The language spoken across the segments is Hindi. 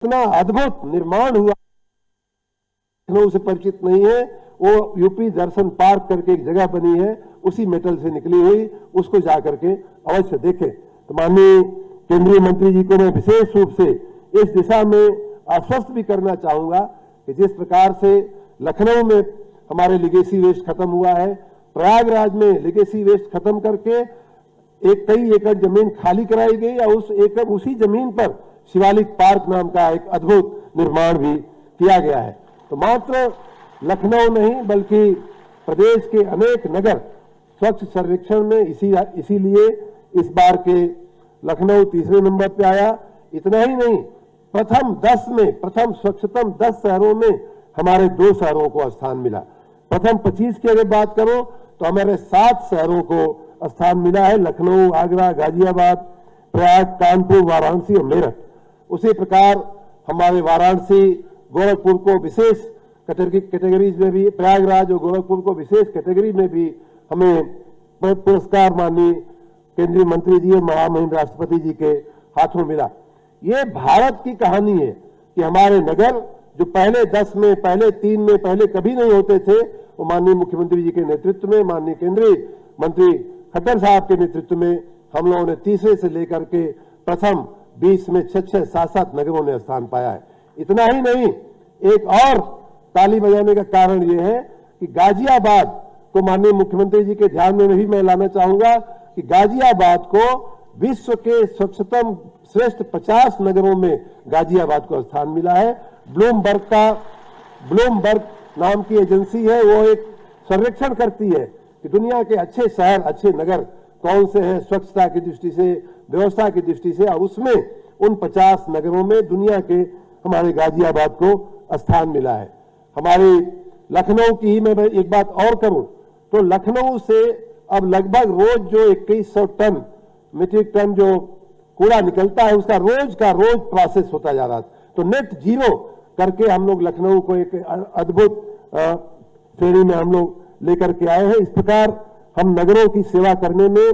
इतना अद्भुत निर्माण हुआ, लखनऊ से परिचित नहीं है, वो यूपी दर्शन पार्क करके एक जगह बनी है, उसी मेटल से निकली हुई, उसको जाकर के अवश्य देखें। तो माननीय केंद्रीय मंत्री जी को मैं विशेष रूप से इस दिशा में आश्वस्त भी करना चाहूंगा कि जिस प्रकार से लखनऊ में हमारे लीगेसी वेस्ट खत्म हुआ है, प्रयागराज में लीगेसी वेस्ट खत्म करके कई एकड़ जमीन खाली कराई गई और उसी जमीन पर शिवालिक पार्क नाम का एक अद्भुत निर्माण भी किया गया है। तो मात्र लखनऊ नहीं बल्कि प्रदेश के अनेक नगर स्वच्छ सर्वेक्षण में इसीलिए इस बार के लखनऊ तीसरे नंबर पे आया। इतना ही नहीं, प्रथम स्वच्छतम 10 शहरों में हमारे 2 शहरों को स्थान मिला। प्रथम 25 की अगर बात करो तो हमारे 7 शहरों को स्थान मिला है, लखनऊ, आगरा, गाजियाबाद, प्रयाग, कानपुर, वाराणसी और मेरठ। उसी प्रकार हमारे वाराणसी, गोरखपुर को विशेष कैटेगरीज में भी, प्रयागराज और गोरखपुर को विशेष कैटेगरी में भी हमें पुरस्कार माननीय केंद्रीय मंत्री जी और महामहिम राष्ट्रपति जी के हाथों मिला। ये भारत की कहानी है कि हमारे नगर जो पहले 10 में, पहले 3 में, पहले कभी नहीं होते थे, वो माननीय मुख्यमंत्री जी के नेतृत्व में, माननीय केंद्रीय मंत्री खट्टर साहब के नेतृत्व में हम लोगों ने तीसरे से लेकर के प्रथम 20 में 6-6, 7-7 नगरों ने स्थान पाया है। इतना ही नहीं, एक और ताली बजाने का कारण यह है कि गाजियाबाद को माननीय मुख्यमंत्री जी के ध्यान में भी मैं लाना चाहूंगा कि गाजियाबाद को विश्व के स्वच्छतम श्रेष्ठ 50 नगरों में गाजियाबाद को स्थान मिला है। ब्लूमबर्ग नाम की एजेंसी है, वो एक सर्वेक्षण करती है कि दुनिया के अच्छे शहर, अच्छे नगर कौन से हैं स्वच्छता की दृष्टि से, व्यवस्था की दृष्टि से, और उसमें उन 50 नगरों में दुनिया के हमारे गाजियाबाद को स्थान मिला है। हमारी लखनऊ की ही मैं एक बात और करूं तो लखनऊ से अब लगभग रोज जो 2100 मीट्रिक टन जो कूड़ा निकलता है उसका रोज का रोज प्रोसेस होता जा रहा है। तो नेट जीरो करके हम लोग लखनऊ को एक अद्भुत श्रेणी में हम लोग लेकर के आए हैं। इस प्रकार हम नगरों की सेवा करने में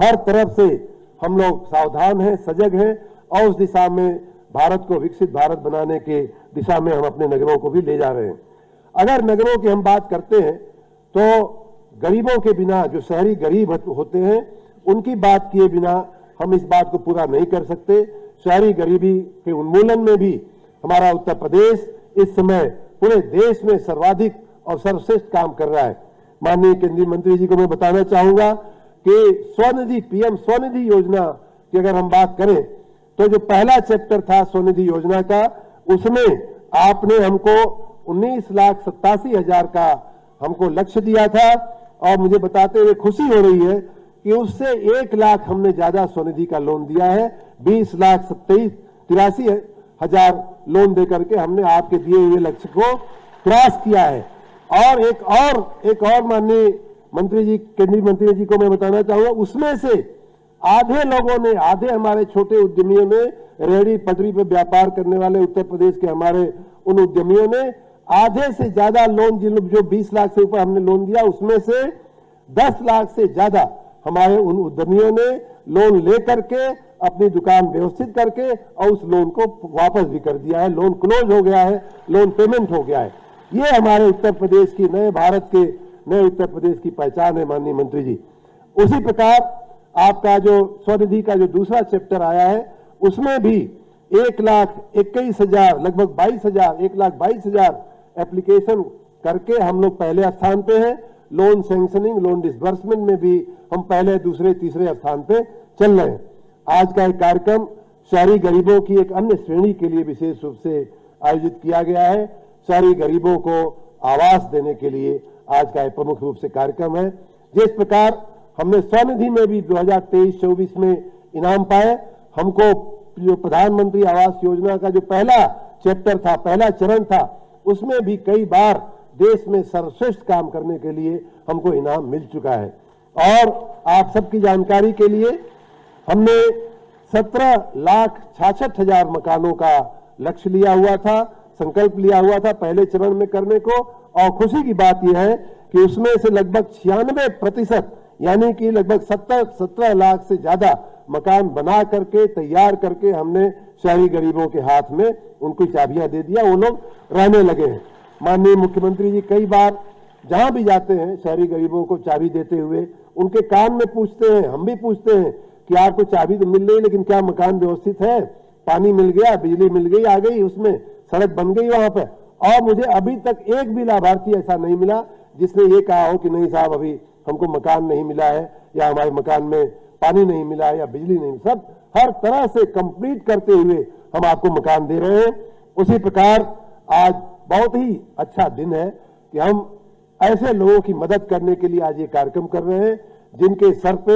हर तरफ से हम लोग सावधान हैं, सजग हैं और उस दिशा में भारत को विकसित भारत बनाने के दिशा में हम अपने नगरों को भी ले जा रहे हैं। अगर नगरों की हम बात करते हैं तो गरीबों के बिना, जो शहरी गरीब होते हैं, उनकी बात किए बिना हम इस बात को पूरा नहीं कर सकते। शहरी गरीबी के उन्मूलन में भी हमारा उत्तर प्रदेश इस समय पूरे देश में सर्वाधिक और सर्वश्रेष्ठ काम कर रहा है। माननीय केंद्रीय मंत्री जी को मैं बताना चाहूंगा कि स्वनिधि, पीएम स्वनिधि योजना की अगर हम बात करें तो जो पहला चैप्टर था स्वनिधि योजना का, उसमें आपने हमको 19,87,000 का हमको लक्ष्य दिया था और मुझे बताते हुए खुशी हो रही है कि उससे 1 लाख हमने ज्यादा स्वनिधि का लोन दिया है। 20,83,000 लोन देकर के हमने आपके दिए हुए लक्ष्य को क्रॉस किया है। और एक और माननीय मंत्री जी, केंद्रीय मंत्री जी को मैं बताना चाहूंगा, उसमें से आधे लोगों ने, आधे हमारे छोटे उद्यमियों ने, रेहड़ी पटरी पे व्यापार करने वाले उत्तर प्रदेश के हमारे उन उद्यमियों ने आधे से ज्यादा लोन, जो 20 लाख से ऊपर हमने लोन दिया, उसमें से 10 लाख से ज्यादा हमारे उन उद्यमियों ने लोन लेकर के अपनी दुकान व्यवस्थित करके और उस लोन को वापस भी कर दिया है। लोन क्लोज हो गया है, लोन पेमेंट हो गया है। ये हमारे उत्तर प्रदेश की, नए भारत के नए उत्तर प्रदेश की पहचान है माननीय मंत्री जी। उसी प्रकार आपका जो स्वनिधि का जो दूसरा चैप्टर आया है, उसमें भी 1,21,000, लगभग 22,000, 1,22,000 एप्लीकेशन करके हम लोग पहले स्थान पे हैं। लोन सैंक्शनिंग, लोन डिसबर्समेंट में भी हम पहले, दूसरे, तीसरे स्थान पे चल रहे हैं। आज का एक कार्यक्रम शहरी गरीबों की एक अन्य श्रेणी के लिए विशेष रूप से आयोजित किया गया है। शहरी गरीबों को आवास देने के लिए आज का एक प्रमुख रूप से कार्यक्रम है। जिस प्रकार हमने स्वनिधि में भी 2023-24 में इनाम पाए, हमको जो प्रधानमंत्री आवास योजना का जो पहला चैप्टर था, पहला चरण था, उसमें भी कई बार देश में सर्वश्रेष्ठ काम करने के लिए हमको इनाम मिल चुका है। और आप सबकी जानकारी के लिए हमने 17,66,000 मकानों का लक्ष्य लिया हुआ था, संकल्प लिया हुआ था पहले चरण में करने को। और खुशी की बात यह है कि उसमें से लगभग 96%, यानी कि लगभग 17 लाख से ज्यादा मकान बना करके, तैयार करके हमने शहरी गरीबों के हाथ में उनको चाबियां दे दिया, वो लोग रहने लगे हैं। माननीय मुख्यमंत्री जी कई बार जहां भी जाते हैं शहरी गरीबों को चाबी देते हुए उनके कान में पूछते हैं, हम भी पूछते हैं कि आपको चाबी तो मिल रही, लेकिन क्या मकान व्यवस्थित है, पानी मिल गया, बिजली मिल गई, आ गई उसमें, सड़क बन गई वहां पर। और मुझे अभी तक एक भी लाभार्थी ऐसा नहीं मिला जिसने ये कहा हो कि नहीं साहब अभी हमको मकान नहीं मिला है, या हमारे मकान में पानी नहीं मिला है, या बिजली नहीं। सब हर तरह से कंप्लीट करते हुए हम आपको मकान दे रहे हैं। उसी प्रकार आज बहुत ही अच्छा दिन है कि हम ऐसे लोगों की मदद करने के लिए आज ये कार्यक्रम कर रहे हैं जिनके सर पे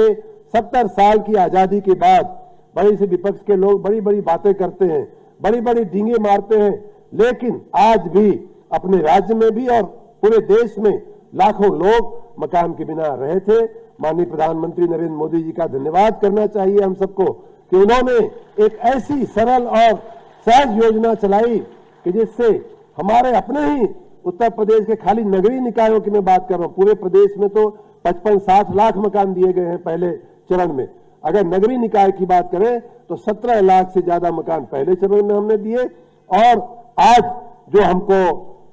70 साल की आजादी के बाद बड़ी से विपक्ष के लोग बड़ी बड़ी बातें करते हैं, बड़ी बड़ी डींगे मारते हैं, लेकिन आज भी अपने राज्य में भी और पूरे देश में लाखों लोग मकान के बिना रहे थे। माननीय प्रधानमंत्री नरेंद्र मोदी जी का धन्यवाद करना चाहिए हम सबको कि उन्होंने एक ऐसी सरल और सहज योजना चलाई कि जिससे हमारे अपने ही उत्तर प्रदेश के खाली नगरीय निकायों की मैं बात कर रहा हूं, पूरे प्रदेश में तो 55-60 लाख मकान दिए गए हैं पहले चरण में। अगर नगरीय निकाय की बात करें तो 17 लाख से ज्यादा मकान पहले चरण में हमने दिए, और आज जो हमको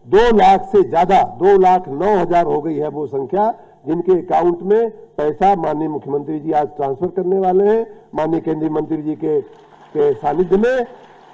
2 लाख से ज्यादा 2,09,000 हो गई है वो संख्या, जिनके अकाउंट में पैसा माननीय मुख्यमंत्री जी आज ट्रांसफर करने वाले हैं माननीय केंद्रीय मंत्री जी के सानिध्य में।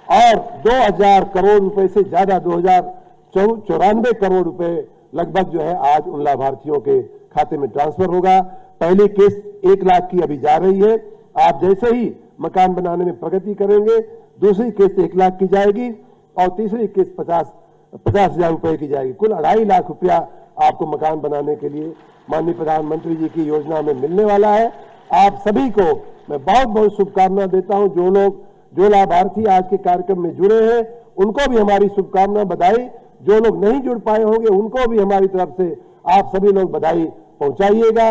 और 2,000 करोड़ रुपए से ज्यादा 2,094 करोड़ रुपए लगभग जो है आज उन लाभार्थियों के खाते में ट्रांसफर होगा। पहली किस्त 1 लाख की अभी जा रही है। आप जैसे ही मकान बनाने में प्रगति करेंगे दूसरी किस्त 1 लाख की जाएगी और तीसरी किस्त 50,000 रुपए की जाएगी। कुल 2.5 लाख रुपया आपको मकान बनाने के लिए माननीय प्रधानमंत्री जी की योजना में मिलने वाला है। आप सभी को मैं बहुत बहुत शुभकामना देता हूं। जो लाभार्थी आज के कार्यक्रम में जुड़े हैं उनको भी हमारी शुभकामना, बधाई। जो लोग नहीं जुड़ पाए होंगे उनको भी हमारी तरफ से आप सभी लोग बधाई पहुंचाइएगा।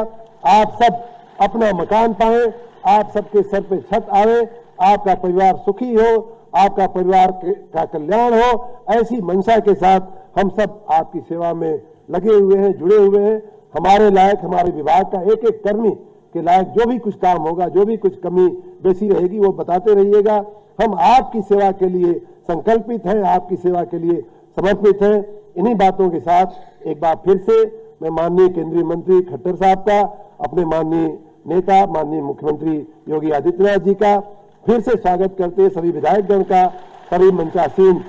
आप सब अपना मकान पाएं, आप सबके सर पे छत आवे, आपका परिवार सुखी हो, आपका परिवार का कल्याण हो, ऐसी मंशा के साथ हम सब आपकी सेवा में लगे हुए हैं, जुड़े हुए हैं। हमारे लायक, हमारे विभाग का एक एक कर्मी के लायक जो भी कुछ काम होगा, जो भी कुछ कमी बेसी रहेगी वो बताते रहिएगा। हम आपकी सेवा के लिए संकल्पित हैं, आपकी सेवा के लिए समर्पित हैं। इन्हीं बातों के साथ एक बार फिर से मैं माननीय केंद्रीय मंत्री खट्टर साहब का, अपने माननीय नेता माननीय मुख्यमंत्री योगी आदित्यनाथ जी का फिर से स्वागत करते हैं, सभी विधायकगण का, सभी मंचासीन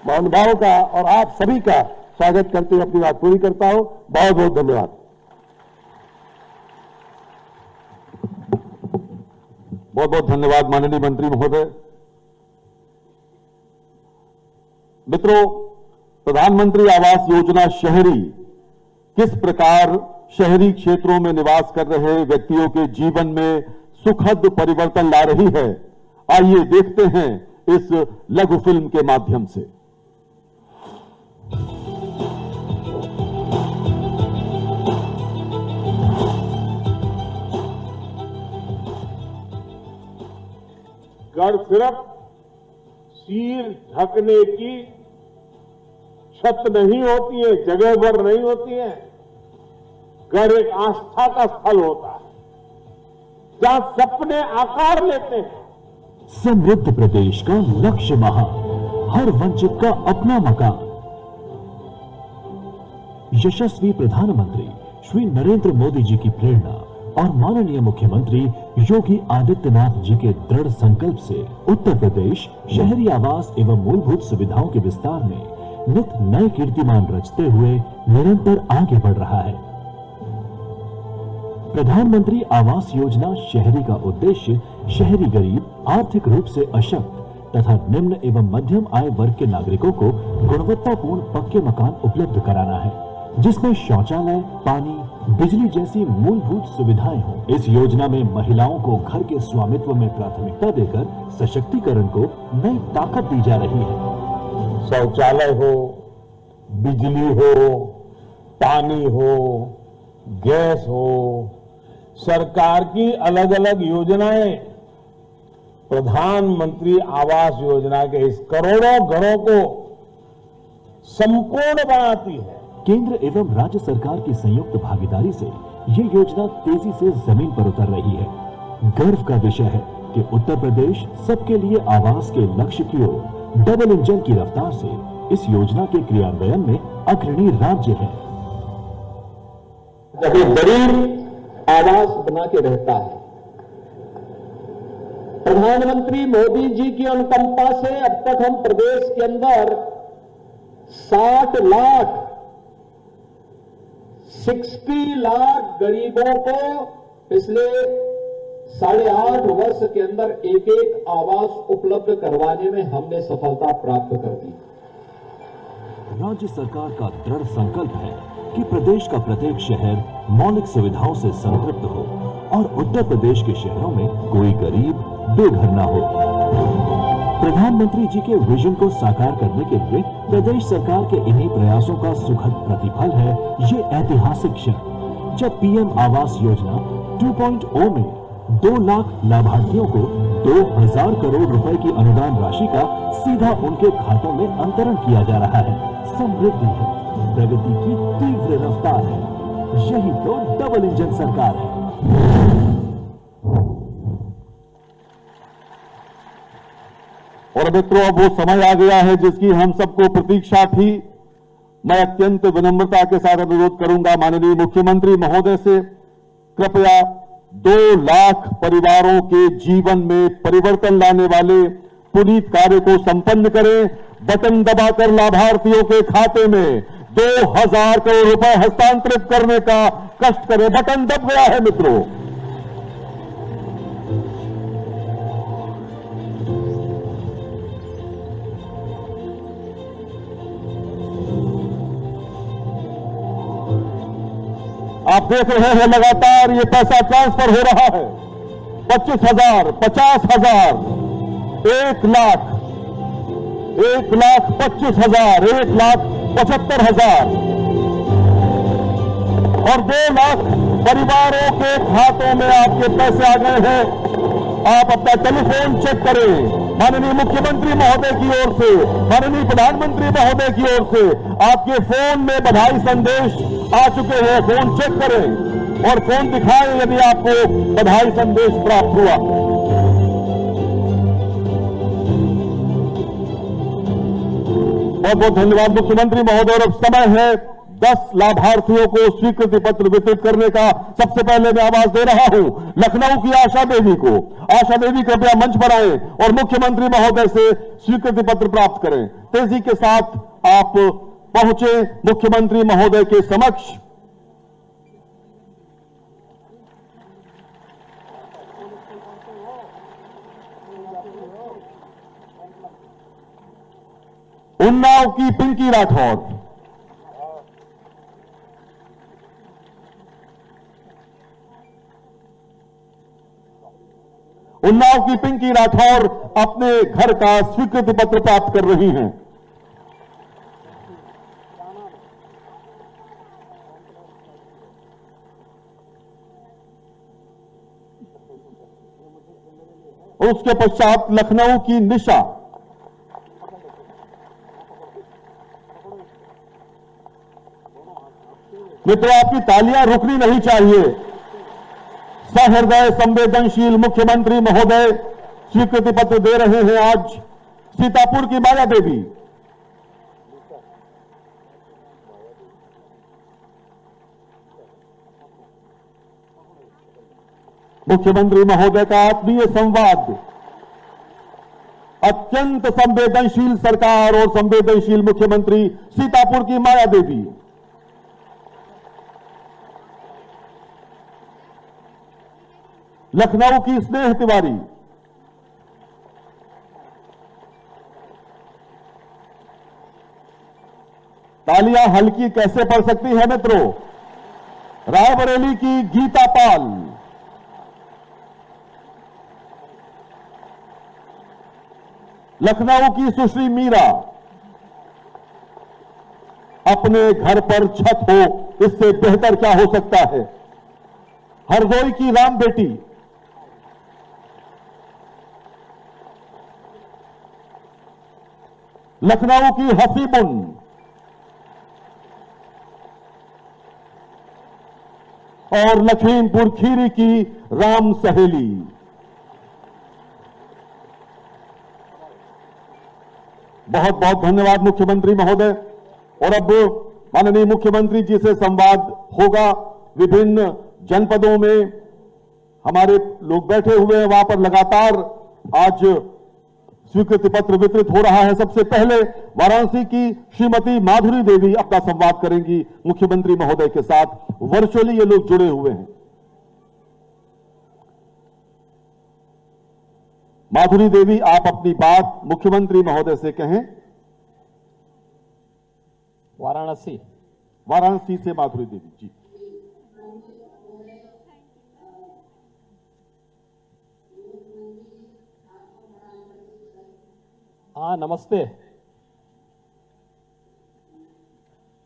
महानुभावों का और आप सभी का स्वागत करते हुए अपनी बात पूरी करता हूं। बहुत बहुत धन्यवाद। बहुत बहुत धन्यवाद माननीय मंत्री महोदय। मित्रों, प्रधानमंत्री आवास योजना शहरी किस प्रकार शहरी क्षेत्रों में निवास कर रहे व्यक्तियों के जीवन में सुखद परिवर्तन ला रही है, आइए देखते हैं इस लघु फिल्म के माध्यम से। घर सिर्फ सिर ढकने की छत नहीं होती है, जगह भर नहीं होती है। घर एक आस्था का स्थल होता है जहां सपने आकार लेते हैं। समृद्ध प्रदेश का लक्ष्य महान, हर वंचित का अपना मकान। यशस्वी प्रधानमंत्री श्री नरेंद्र मोदी जी की प्रेरणा और माननीय मुख्यमंत्री योगी आदित्यनाथ जी के दृढ़ संकल्प से उत्तर प्रदेश शहरी आवास एवं मूलभूत सुविधाओं के विस्तार में नित नए कीर्तिमान रचते हुए निरंतर आगे बढ़ रहा है। प्रधानमंत्री आवास योजना शहरी का उद्देश्य शहरी गरीब, आर्थिक रूप से अशक्त तथा निम्न एवं मध्यम आय वर्ग के नागरिकों को गुणवत्तापूर्ण पक्के मकान उपलब्ध कराना है, जिसमें शौचालय, पानी, बिजली जैसी मूलभूत सुविधाएं हों। इस योजना में महिलाओं को घर के स्वामित्व में प्राथमिकता देकर सशक्तिकरण को नई ताकत दी जा रही है। शौचालय हो, बिजली हो, पानी हो, गैस हो, सरकार की अलग अलग योजनाएं प्रधानमंत्री आवास योजना के इस करोड़ों घरों को संपूर्ण बनाती है। केंद्र एवं राज्य सरकार की संयुक्त भागीदारी से ये योजना तेजी से जमीन पर उतर रही है। गर्व का विषय है कि उत्तर प्रदेश सबके लिए आवास के लक्ष्य की ओर डबल इंजन की रफ्तार से इस योजना के क्रियान्वयन में अग्रणी राज्य है। जब एक गरीब आवास बना के रहता है, प्रधानमंत्री मोदी जी की अनुकंपा से अब तक हम प्रदेश के अंदर 60 लाख गरीबों को पिछले 8.5 वर्ष के अंदर एक आवास उपलब्ध करवाने में हमने सफलता प्राप्त कर दी। राज्य सरकार का दृढ़ संकल्प है कि प्रदेश का प्रत्येक शहर मौलिक सुविधाओं से संतृप्त हो और उत्तर प्रदेश के शहरों में कोई गरीब बेघर न हो। प्रधानमंत्री जी के विजन को साकार करने के लिए प्रदेश सरकार के इन्हीं प्रयासों का सुखद प्रतिफल है ये ऐतिहासिक क्षण, जब पीएम आवास योजना 2.0 में 2 लाख लाभार्थियों को 2000 करोड़ रुपए की अनुदान राशि का सीधा उनके खातों में अंतरण किया जा रहा है। समृद्धि है, प्रगति की तीव्र रफ्तार है, यही तो डबल इंजन सरकार है। और मित्रों, अब वो समय आ गया है जिसकी हम सबको प्रतीक्षा थी। मैं अत्यंत विनम्रता के साथ अनुरोध करूंगा माननीय मुख्यमंत्री महोदय से, कृपया 2 लाख परिवारों के जीवन में परिवर्तन लाने वाले पुनीत कार्य को संपन्न करें। बटन दबाकर लाभार्थियों के खाते में 2000 करोड़ रुपए हस्तांतरित करने का कष्ट करें। बटन दब गया है मित्रों। आप देख रहे हैं लगातार ये पैसा ट्रांसफर हो रहा है। 25,000, 50,000, 1 लाख, 1,25,000, 1,75,000 और 2 लाख परिवारों के खातों में आपके पैसे आ गए हैं। आप अपना टेलीफोन चेक करें। माननीय मुख्यमंत्री महोदय की ओर से, माननीय प्रधानमंत्री महोदय की ओर से आपके फोन में बधाई संदेश आ चुके हैं। फोन चेक करें और फोन दिखाएं यदि आपको बधाई संदेश प्राप्त हुआ। बहुत बहुत धन्यवाद मुख्यमंत्री महोदय। और अब समय है 10 लाभार्थियों को स्वीकृति पत्र वितरित करने का। सबसे पहले मैं आवाज दे रहा हूं लखनऊ की आशा देवी को। आशा देवी कृपया मंच पर आए और मुख्यमंत्री महोदय से स्वीकृति पत्र प्राप्त करें। तेजी के साथ आप पहुंचे मुख्यमंत्री महोदय के समक्ष। उन्नाव की पिंकी राठौर, उन्नाव की पिंकी राठौर अपने घर का स्वीकृति पत्र प्राप्त कर रही हैं। उसके पश्चात लखनऊ की निशा, मित्रों आपकी तालियां रुकनी नहीं चाहिए। सहृदय संवेदनशील मुख्यमंत्री महोदय स्वीकृति पत्र दे रहे हैं आज सीतापुर की माया देवी, मुख्यमंत्री महोदय का आत्मीय संवाद। अत्यंत संवेदनशील सरकार और संवेदनशील मुख्यमंत्री सीतापुर की माया देवी। लखनऊ की स्नेह तिवारी, तालियां हल्की कैसे पड़ सकती है मित्रों। रायबरेली की गीता पाल, लखनऊ की सुश्री मीरा। अपने घर पर छत हो इससे बेहतर क्या हो सकता है। हरदोई की राम बेटी, लखनऊ की हसीबुन, और लखीमपुर खीरी की राम सहेली। बहुत बहुत धन्यवाद मुख्यमंत्री महोदय। और अब माननीय मुख्यमंत्री जी से संवाद होगा। विभिन्न जनपदों में हमारे लोग बैठे हुए हैं, वहां पर लगातार आज स्वीकृति पत्र वितरित हो रहा है। सबसे पहले वाराणसी की श्रीमती माधुरी देवी अपना संवाद करेंगी मुख्यमंत्री महोदय के साथ। वर्चुअली ये लोग जुड़े हुए हैं। माधुरी देवी, आप अपनी बात मुख्यमंत्री महोदय से कहें। वाराणसी से माधुरी देवी जी। हाँ, नमस्ते।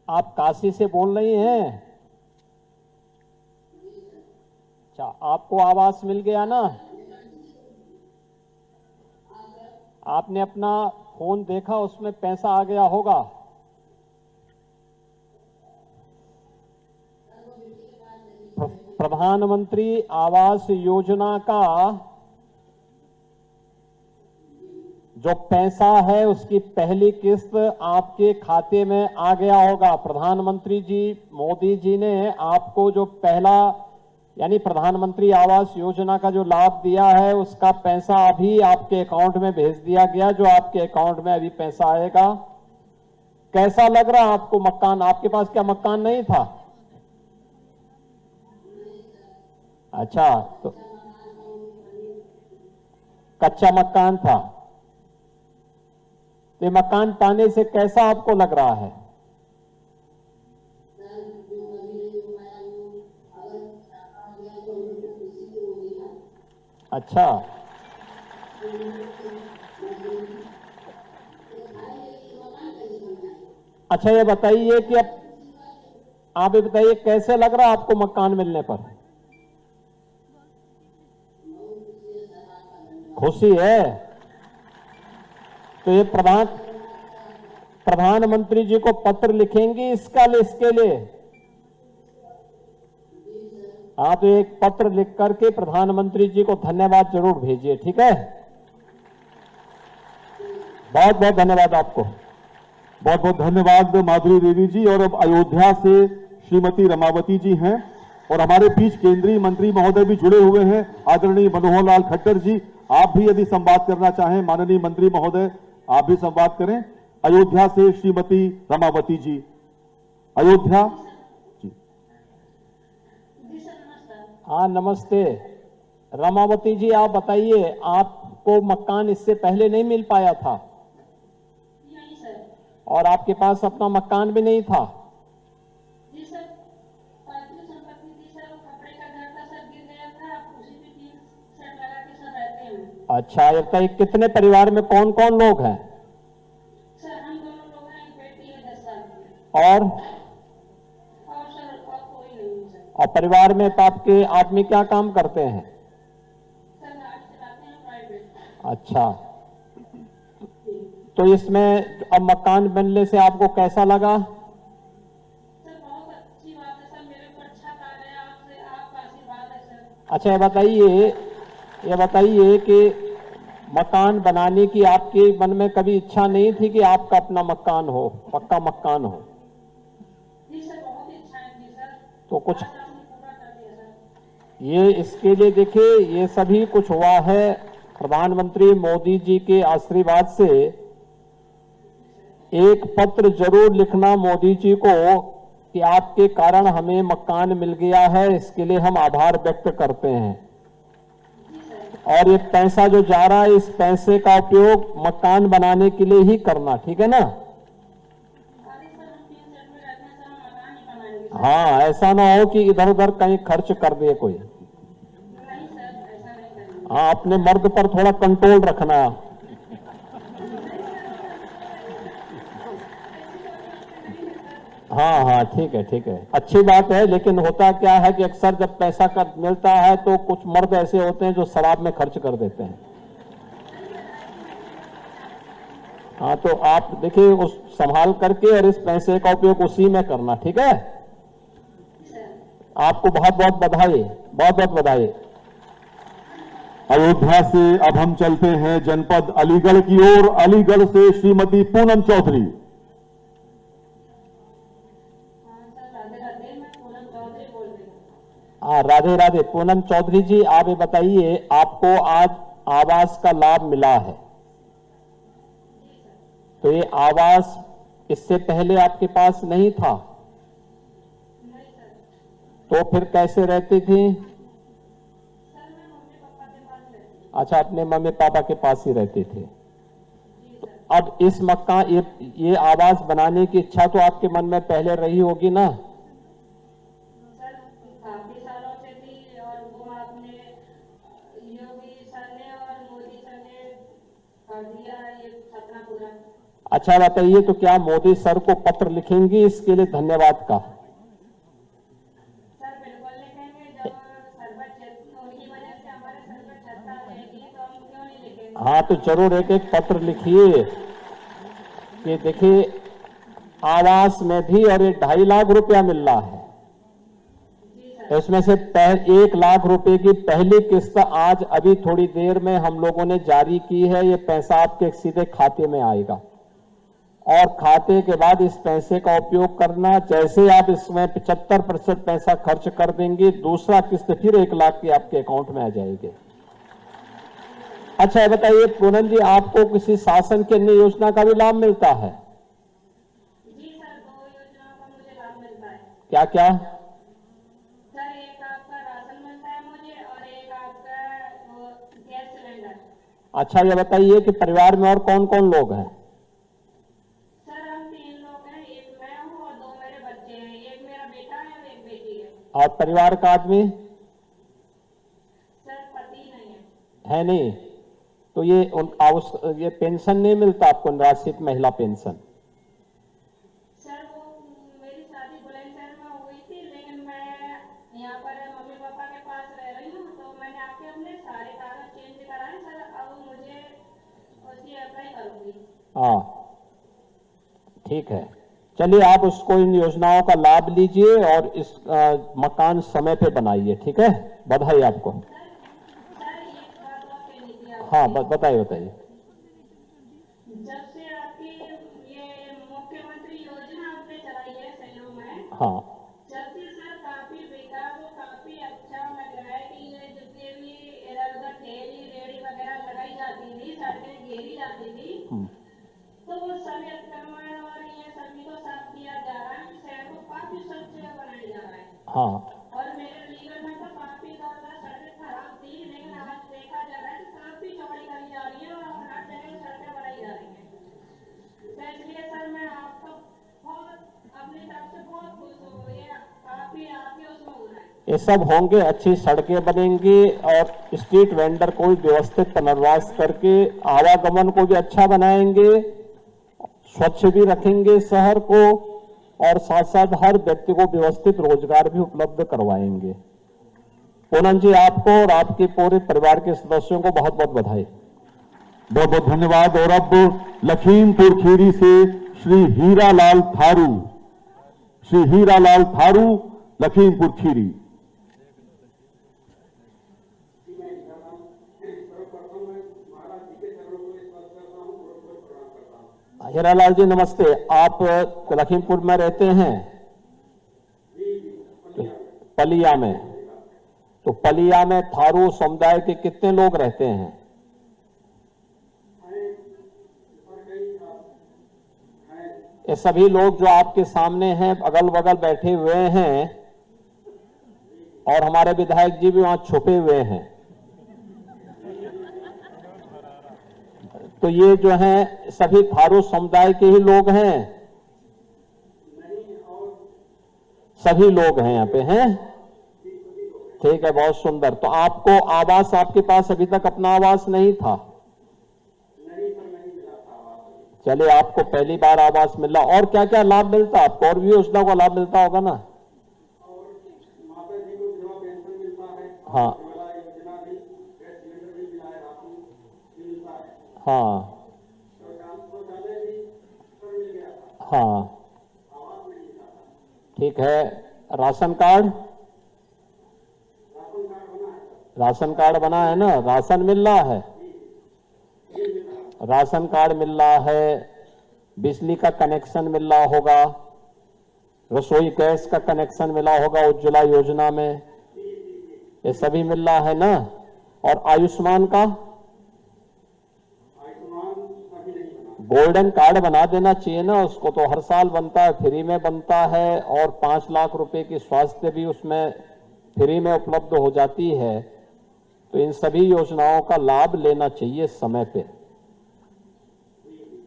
आप काशी से बोल रही हैं? अच्छा, आपको आवास मिल गया ना? आपने अपना फोन देखा, उसमें पैसा आ गया होगा। प्रधानमंत्री आवास योजना का जो पैसा है उसकी पहली किस्त आपके खाते में आ गया होगा। प्रधानमंत्री जी मोदी जी ने आपको जो पहला यानी प्रधानमंत्री आवास योजना का जो लाभ दिया है उसका पैसा अभी आपके अकाउंट में भेज दिया गया, जो आपके अकाउंट में अभी पैसा आएगा। कैसा लग रहा आपको मकान? आपके पास क्या मकान नहीं था? अच्छा, तो कच्चा मकान था। ये मकान पाने से कैसा आपको लग रहा है? अच्छा, अच्छा, ये बताइए कि अब आप ये बताइए कैसे लग रहा है आपको मकान मिलने पर? खुशी है। तो ये प्रधानमंत्री जी को पत्र लिखेंगे इसके लिए? आप एक पत्र लिख करके प्रधानमंत्री जी को धन्यवाद जरूर भेजिए, ठीक है? बहुत बहुत धन्यवाद आपको। बहुत बहुत धन्यवाद माधुरी देवी जी। और अब अयोध्या से श्रीमती रमावती जी हैं और हमारे बीच केंद्रीय मंत्री महोदय भी जुड़े हुए हैं, आदरणीय मनोहर लाल खट्टर जी। आप भी यदि संवाद करना चाहें, माननीय मंत्री महोदय, आप भी संवाद करें। अयोध्या से श्रीमती रमावती जी, अयोध्या जी। हाँ, नमस्ते रमावती जी। आप बताइए, आपको मकान इससे पहले नहीं मिल पाया था? नहीं सर। और आपके पास अपना मकान भी नहीं था? जी सर, पार्थिव संपत्ति थी सर, वो कपड़े का घर था सर, गिर गया था। आप उसी में 3 सेट लगा के सब रहते हैं। अच्छा, ये बताइए कितने परिवार में कौन कौन लोग हैं? सर हम दोनों लोग हैं, एक बेटी है 10 साल की। और सर और कोई नहीं है सर। और परिवार में तो आपके आदमी क्या काम करते हैं? सर गाड़ी चलाते हैं प्राइवेट। अच्छा, तो इसमें अब मकान बनने से आपको कैसा लगा? सर बहुत अच्छी बात है सर, मेरे ऊपर अच्छा कार्य है, आपसे आपका आशीर्वाद है सर। अच्छा, ये बताइए कि मकान बनाने की आपके मन में कभी इच्छा नहीं थी कि आपका अपना मकान हो, पक्का मकान हो? जी सर, बहुत इच्छाएं थी सर। तो कुछ आज आपने पूरा कर दिया सर। ये इसके लिए देखिए, ये सभी कुछ हुआ है प्रधानमंत्री मोदी जी के आशीर्वाद से। एक पत्र जरूर लिखना मोदी जी को कि आपके कारण हमें मकान मिल गया है, इसके लिए हम आभार व्यक्त करते हैं। और ये पैसा जो जा रहा है, इस पैसे का उपयोग मकान बनाने के लिए ही करना, ठीक है ना? अरे सर, हम 3 सेट में रहते हैं सर, हम मकान ही बनाएंगे। हाँ, ऐसा ना हो कि इधर उधर कहीं खर्च कर दे कोई। नहीं सर, ऐसा नहीं करेंगे। हाँ, अपने मर्द पर थोड़ा कंट्रोल रखना। हाँ हाँ, ठीक है ठीक है, अच्छी बात है। लेकिन होता क्या है कि अक्सर जब पैसा का मिलता है तो कुछ मर्द ऐसे होते हैं जो शराब में खर्च कर देते हैं। हाँ, तो आप देखिए उस संभाल करके और इस पैसे का उपयोग उसी में करना, ठीक है? आपको बहुत बहुत बधाई, बहुत बहुत बधाई। अयोध्या से अब हम चलते हैं जनपद अलीगढ़ की ओर। अलीगढ़ से श्रीमती पूनम चौधरी। हाँ सर, राधे राधे, मैं पूनम चौधरी बोल रही हूँ। हाँ, राधे राधे। पूनम चौधरी जी, आप ये बताइए, आपको आज आवास का लाभ मिला है, तो ये आवास इससे पहले आपके पास नहीं था, नहीं सर, तो फिर कैसे रहती थी? सर मैं मम्मी पापा के पास रहती हूँ। अच्छा, अपने मम्मी पापा के पास ही रहते थे। जी सर, अब इस मकान, ये आवास बनाने की इच्छा तो आपके मन में पहले रही होगी ना? सर काफी सालों से थी, और वो आपने योगी सर ने और मोदी सर ने कर दिया ये सपना पूरा। अच्छा बताइए, तो क्या मोदी सर को पत्र लिखेंगी इसके लिए धन्यवाद का? सर बिल्कुल लिखेंगे, जब सरबत उनकी वजह से हमारे सरबत छत्ता रहेगी तो हम क्यों नहीं लिखेंगे। हाँ, तो जरूर एक एक पत्र लिखिए कि देखिए आवास में भी और ये 2.5 लाख रुपया मिल रहा है, जी सर, इसमें से 1 लाख रुपए की पहली किस्त आज अभी थोड़ी देर में हम लोगों ने जारी की है। ये पैसा आपके सीधे खाते में आएगा, और खाते के बाद इस पैसे का उपयोग करना। जैसे आप इसमें 75% पैसा खर्च कर देंगे, दूसरा किस्त फिर 1 लाख की आपके अकाउंट में आ जाएगी। अच्छा, ये बताइए पूनम जी, आपको किसी शासन की अन्य योजना का भी लाभ मिलता है? जी सर, 2 योजनाओं का मुझे लाभ मिलता है। क्या क्या? सर एक आपका राशन मिलता है मुझे, और एक आपका वो गैस सिलेंडर। अच्छा, ये बताइए कि परिवार में और कौन कौन लोग हैं? सर हम 3 लोग हैं, एक मैं हूँ और 2 मेरे बच्चे हैं, एक मेरा बेटा है और एक बेटी है। और परिवार का आदमी सर पति नहीं है। है नहीं, तो ये पेंशन नहीं मिलता आपको, निराश्रित महिला पेंशन? सर वो मेरी शादी बुलंदशहर में हुई थी, लेकिन मैं यहाँ पर मम्मी पापा के पास रह रही हूँ, तो मैंने आके अपने सारे कागज चेंज कराए सर। अब मुझे उसकी अप्लाई करूंगी। हाँ, ठीक है। चलिए, आप उसको, इन योजनाओं का लाभ लीजिए और इस मकान समय पे बनाइए, ठीक है? बधाई आपको। सर एक बात और कहनी थी आपसे। हाँ, बताइए बताइए। जब से आपकी ये मुख्यमंत्री योजना आपने चलाई है सहयोग में, हाँ जब से सर काफी विकास और काफी अच्छा लग रहा है कि ये जितने भी इधर उधर ठेली रेहड़ी वगैरह लगाई जाती थी, सड़कें घेरी जाती थी, तो वो सभी अतिक्रमण और ये सभी को साफ किया जा रहा है, शहर को काफी स्वच्छ बनाया जा रहा है। हाँ और मेरे अलीगढ़ में तो काफी ज्यादा सड़कें खराब थी, लेकिन आज देखा जा रहा है कि काफी चौड़ी करी जा रही है और हर जगह सड़कें बनाई जा रही है। तो इसलिए सर मैं आपको बहुत अपनी तरफ से बहुत खुश हूँ, ये काफी आपके उसमें हो रहा है। ये सब होंगे, अच्छी सड़कें बनेंगी और स्ट्रीट वेंडर को भी व्यवस्थित पुनर्वास करके आवागमन को भी अच्छा बनाएंगे, स्वच्छ भी रखेंगे शहर को, और साथ साथ हर व्यक्ति को व्यवस्थित रोजगार भी उपलब्ध करवाएंगे। पूनम जी, आपको और आपके पूरे परिवार के सदस्यों को बहुत बहुत बधाई। बहुत बहुत धन्यवाद। और अब लखीमपुर खीरी से श्री हीरालाल थारू। श्री हीरालाल थारू, लखीमपुर खीरी। हीरालाल जी नमस्ते। आप लखीमपुर में रहते हैं? पलिया में। तो पलिया में थारू समुदाय के कितने लोग रहते हैं? ये सभी लोग जो आपके सामने हैं, अगल बगल बैठे हुए हैं, और हमारे विधायक जी भी वहां छुपे हुए हैं। तो ये जो हैं सभी थारू समुदाय के ही लोग हैं? सभी लोग हैं यहाँ पे, हैं? ठीक है, बहुत सुंदर। तो आपको आवास, आपके पास अभी तक अपना आवास नहीं था? चलिए, आपको पहली बार आवास मिला। और क्या क्या लाभ मिलता है आपको? और भी योजना का लाभ मिलता होगा ना? हाँ हाँ हाँ, ठीक है। Ration card? राशन कार्ड बना है ना, राशन मिल रहा है, राशन कार्ड मिल रहा है, बिजली का कनेक्शन मिल रहा होगा, रसोई गैस का कनेक्शन मिला होगा उज्ज्वला योजना में, ये सभी मिल रहा है ना। और आयुष्मान का गोल्डन कार्ड बना देना चाहिए ना, उसको तो हर साल बनता है, फ्री में बनता है, और 5 लाख रुपए की स्वास्थ्य भी उसमें फ्री में उपलब्ध हो जाती है। तो इन सभी योजनाओं का लाभ लेना चाहिए समय पे।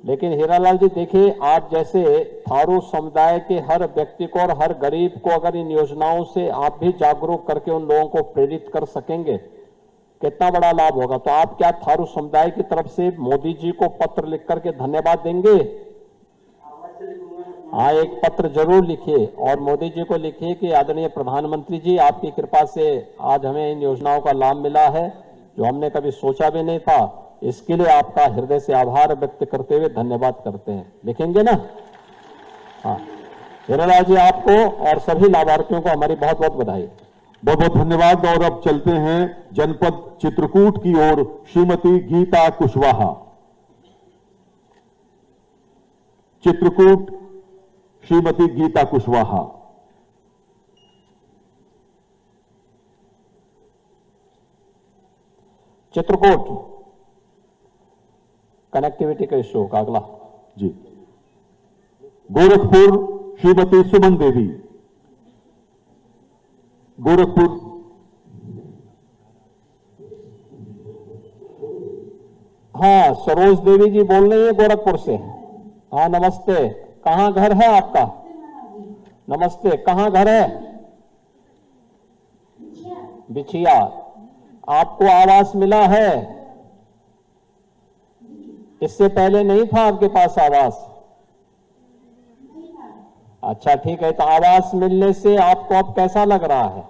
लेकिन हीरालाल जी देखिए, आप जैसे थारू समुदाय के हर व्यक्ति को और हर गरीब को अगर इन योजनाओं से आप भी जागरूक करके उन लोगों को प्रेरित कर सकेंगे, कितना बड़ा लाभ होगा। तो आप क्या थारू समुदाय की तरफ से मोदी जी को पत्र लिख करके धन्यवाद देंगे? हाँ, एक पत्र जरूर लिखिए और मोदी जी को लिखिए कि आदरणीय प्रधानमंत्री जी, आपकी कृपा से आज हमें इन योजनाओं का लाभ मिला है जो हमने कभी सोचा भी नहीं था। इसके लिए आपका हृदय से आभार व्यक्त करते हुए धन्यवाद करते हैं। लिखेंगे ना? हाँ, हीरालाल जी आपको और सभी लाभार्थियों को हमारी बहुत बहुत बधाई। बहुत बहुत धन्यवाद। और अब चलते हैं जनपद चित्रकूट की ओर, श्रीमती गीता कुशवाहा। चित्रकूट श्रीमती गीता कुशवाहा। चित्रकूट कनेक्टिविटी का इश्यू होगा अगला जी। गोरखपुर श्रीमती सुमन देवी। गोरखपुर हाँ, सरोज देवी जी बोल रही है गोरखपुर से। हाँ नमस्ते, कहाँ घर है आपका? नमस्ते, कहाँ घर है? बिछिया। आपको आवास मिला है? इससे पहले नहीं था आपके पास आवास? अच्छा ठीक है, तो आवास मिलने से आपको अब कैसा लग रहा है?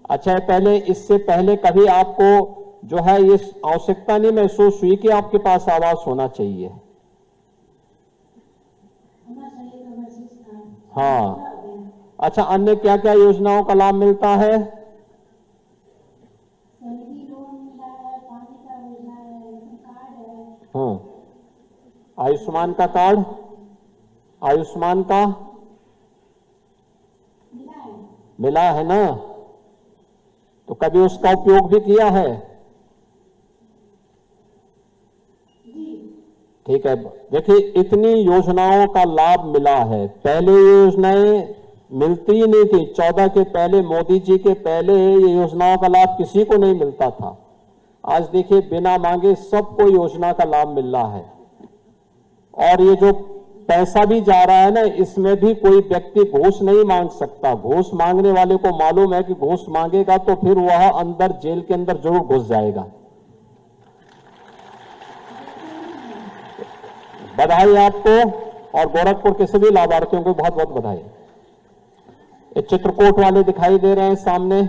अच्छा, पहले इससे पहले कभी आपको जो है ये आवश्यकता नहीं महसूस हुई कि आपके पास आवास होना चाहिए? हाँ। अच्छा, अन्य क्या क्या योजनाओं का लाभ मिलता है? हाँ, आयुष्मान का कार्ड, आयुष्मान का मिला है ना? तो कभी उसका उपयोग भी किया है? ठीक है, देखिए इतनी योजनाओं का लाभ मिला है। पहले ये योजनाएं मिलती ही नहीं थी। 14 के पहले, मोदी जी के पहले ये योजनाओं का लाभ किसी को नहीं मिलता था। आज देखिए बिना मांगे सबको योजना का लाभ मिल रहा है। और ये जो पैसा भी जा रहा है ना, इसमें भी कोई व्यक्ति घूस नहीं मांग सकता। घूस मांगने वाले को मालूम है कि घूस मांगेगा तो फिर वह अंदर जेल के अंदर जरूर घुस जाएगा। बधाई आपको और गोरखपुर के सभी लाभार्थियों को बहुत बहुत बधाई। ये चित्रकूट वाले दिखाई दे रहे हैं सामने।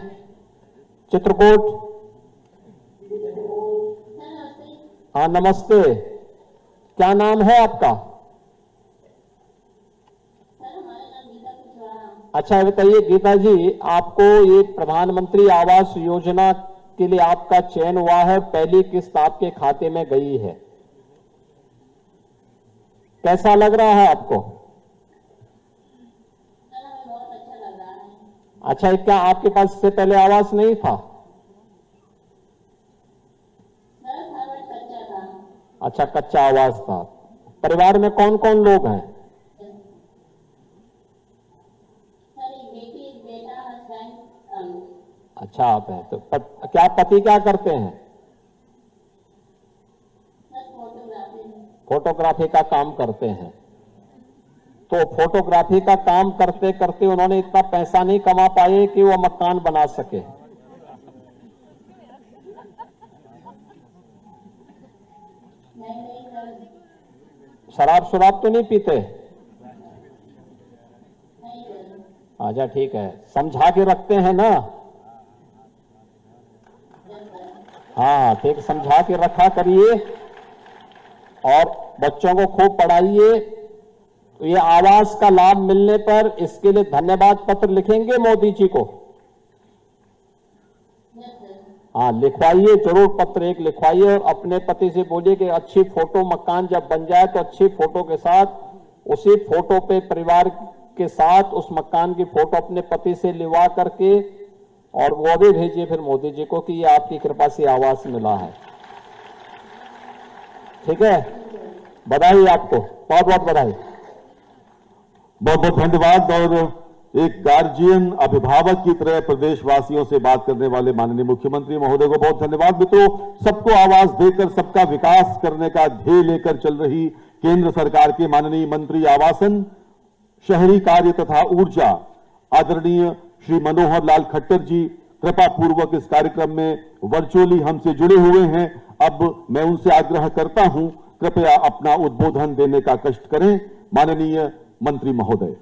चित्रकूट, हाँ नमस्ते, क्या नाम है आपका? अच्छा बताइए गीता जी, आपको ये प्रधानमंत्री आवास योजना के लिए आपका चयन हुआ है, पहली किस्त आपके खाते में गई है, कैसा लग रहा है आपको? बहुत अच्छा लग रहा है। अच्छा, क्या आपके पास इससे पहले आवास नहीं था? कच्चा था। अच्छा, कच्चा आवास था। परिवार में कौन कौन लोग हैं? बेटी, बेटा, हस्बैंड। अच्छा, आप हैं। तो क्या पति क्या करते हैं? फोटोग्राफी का काम करते हैं। तो फोटोग्राफी का काम करते करते उन्होंने इतना पैसा नहीं कमा पाए कि वो मकान बना सके। शराब शराब तो नहीं पीते? अच्छा ठीक है, समझा के रखते हैं ना? हाँ ठीक, समझा के रखा करिए और बच्चों को खूब पढ़ाइए। तो ये आवास का लाभ मिलने पर इसके लिए धन्यवाद पत्र लिखेंगे मोदी जी को? हाँ, लिखवाइए, जरूर पत्र एक लिखवाइए और अपने पति से बोलिए कि अच्छी फोटो, मकान जब बन जाए तो अच्छी फोटो के साथ, उसी फोटो पे परिवार के साथ उस मकान की फोटो अपने पति से लिवा करके और वो भी भेजिए फिर मोदी जी को कि ये आपकी कृपा से आवास मिला है। ठीक है, बधाई आपको, बहुत बहुत बधाई। बहुत बहुत धन्यवाद। और एक गार्जियन, अभिभावक की तरह प्रदेशवासियों से बात करने वाले माननीय मुख्यमंत्री महोदय को बहुत धन्यवाद। मित्रों, सबको आवास देकर सबका विकास करने का ध्येय लेकर चल रही केंद्र सरकार के माननीय मंत्री आवासन, शहरी कार्य तथा ऊर्जा आदरणीय श्री मनोहर लाल खट्टर जी कृपा पूर्वक इस कार्यक्रम में वर्चुअली हमसे जुड़े हुए हैं। अब मैं उनसे आग्रह करता हूं, कृपया अपना उद्बोधन देने का कष्ट करें। माननीय मंत्री महोदय।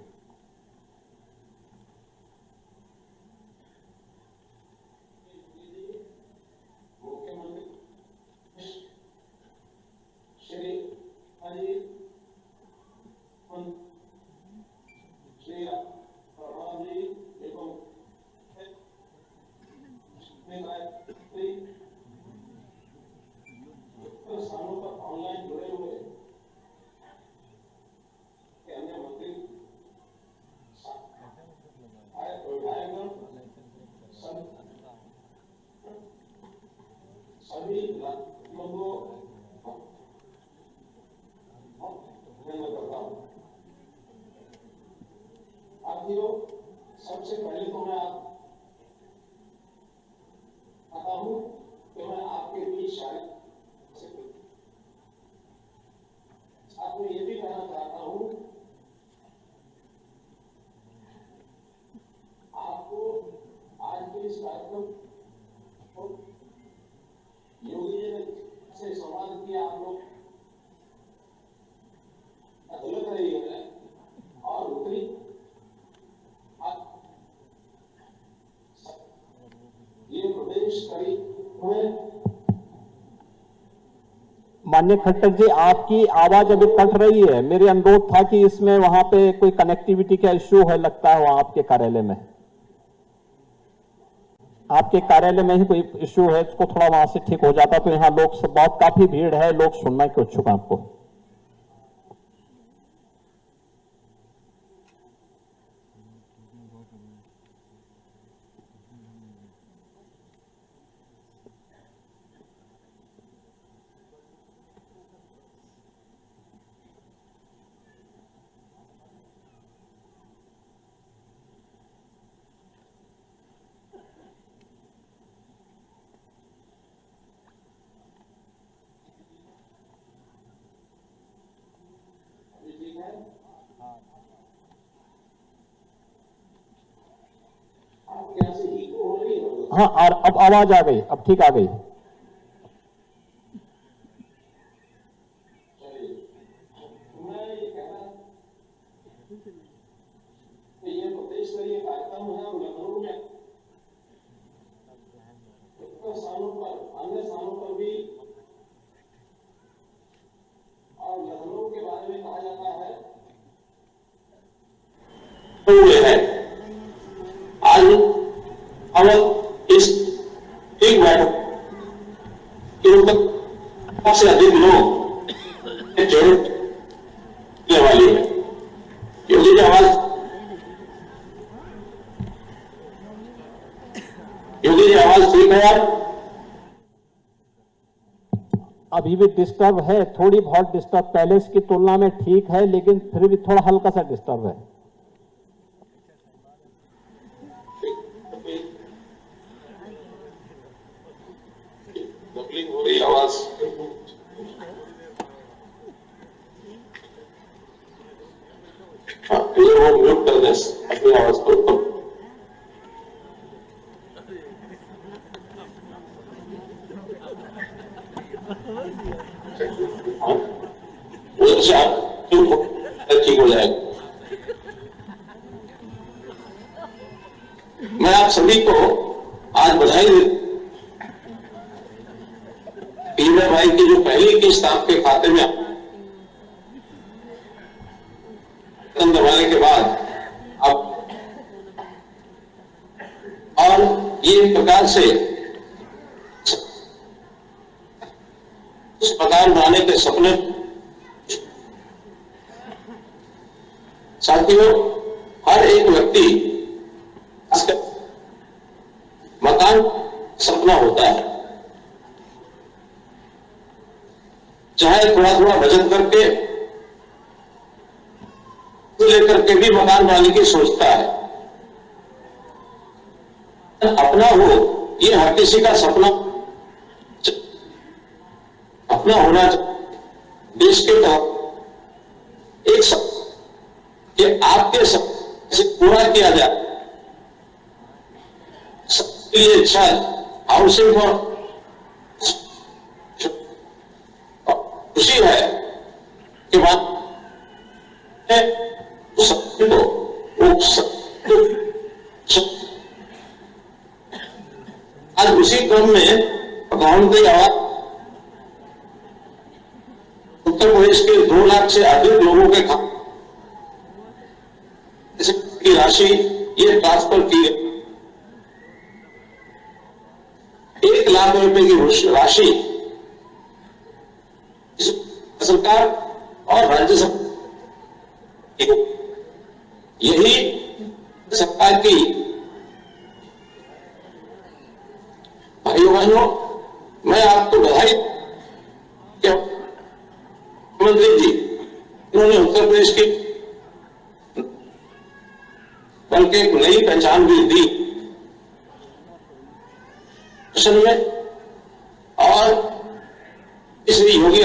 सबसे पहले तो मैं आता हूं कि मैं आपके बीच शायद आपको ये भी कहना चाहता हूं, आपको आज के इस कार्यक्रम योगी जी ने से सवाल किया, आप लोग गलत रही है और उत्तरी ये प्रदेश करीब हुए। माननीय खट्टर जी, आपकी आवाज अभी कट रही है। मेरे अनुरोध था कि इसमें वहां पे कोई कनेक्टिविटी का इश्यू है, लगता है वहां आपके कार्यालय में, आपके कार्यालय में ही कोई इश्यू है। इसको थोड़ा वहां से ठीक हो जाता तो यहाँ लोग बहुत काफी भीड़ है, लोग सुनने के इच्छुक हैं आपको। हाँ, और अब आवाज आ गई, अब ठीक आ गई। ये प्रदेश स्तरीय कार्यक्रम है और लखनऊ में स्थानों पर, अन्य स्थानों पर भी, और लखनऊ के बारे में कहा जाता है तो है आज इस एक बैठक के से अधिक लोग जरूरत वाली है। योगी जी आवाज, योगी जी आवाज ठीक है यार? अभी भी डिस्टर्ब है, थोड़ी बहुत डिस्टर्ब, पहले इसकी तुलना में ठीक है, लेकिन फिर भी थोड़ा हल्का सा डिस्टर्ब है। हो रही आवाज, वो म्यूट कर दे अपनी आवाज को। ठीक हो जाएगा। मैं आप सभी को आज बधाई देता भाई की जो पहली किस्त आपके खाते में बटन दबाने के बाद अब, और ये एक प्रकार से मकान बनाने के सपने। साथियों, हर एक व्यक्ति मकान सपना होता है, चाहे थोड़ा थोड़ा बचत करके लेकर के भी मकान बनाने की सोचता है। अपना हो, ये हर किसी का सपना अपना होना देश के तहत एक कि आपके सपने से पूरा किया जाए। सबके लिए अच्छा हाउसिंग और खुशी है कि बात आज उसी क्रम में प्रधानमंत्री आवास उत्तर प्रदेश के 2 लाख से अधिक लोगों के खाते की राशि ये ट्रांसफर की गई। 1 लाख रुपए की राशि सरकार और राज्य सरकार, यही सरकार की। भाइयों बहनों, मैं आपको बधाई मुख्यमंत्री जी, इन्होंने उत्तर प्रदेश की बल्कि एक नई पहचान भी दी में, और इस योगी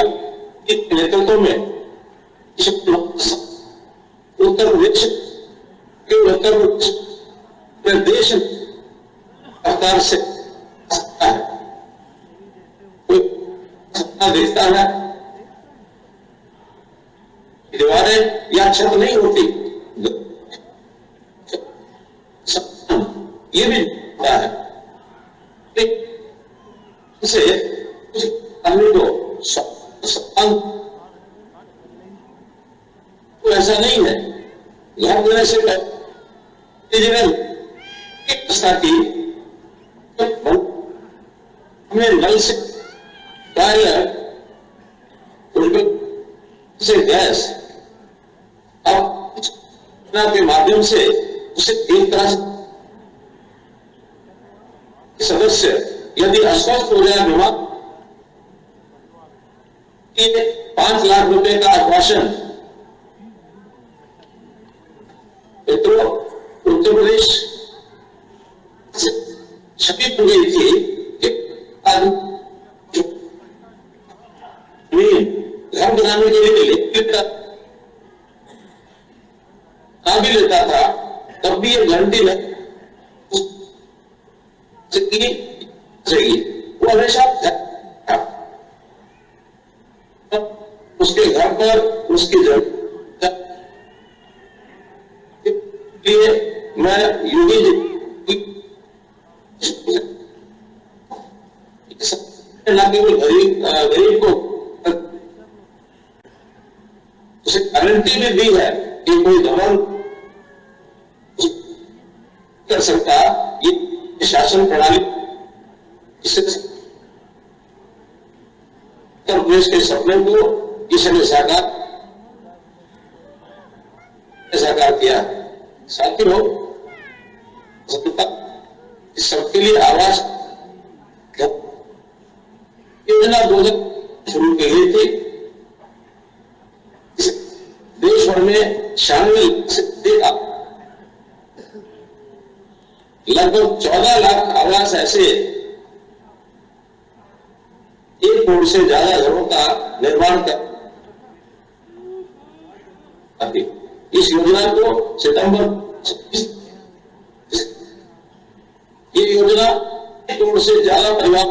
के नेतृत्व में उत्तर प्रदेश देश सरकार से कोई देखता है, दीवारें या छत नहीं होती, ये भी होता है से आदमी को तो ऐसा नहीं है। घर देने से व्यवस्था की, हमें नल से से गैस अब के माध्यम से उसे एक तरह से सदस्य यदि अस्वस्थ हो जाए, बीमार, 5 लाख रुपए का आश्वासन तो उत्तर प्रदेश से छपी हो गई थी कि घर बनाने के लिए भी लेता था, तब भी ये गारंटी में वो हमेशा उसके घर पर उसकी जरूरत लिए मैं योगी ना केवल गरीब को उसे गारंटी भी दी है कि कोई दमन कर सकता, ये शासन प्रणाली उत्तर प्रदेश के सपने को इसने साकार किया। साथियों, सबके लिए आवास योजना 2000 शुरू की गई थी। देश भर में 96 से लगभग 14 लाख आवास ऐसे 1 करोड़ से ज्यादा घरों का निर्माण कर, इस योजना को सितंबर, ये योजना 1 करोड़ से ज्यादा परिवार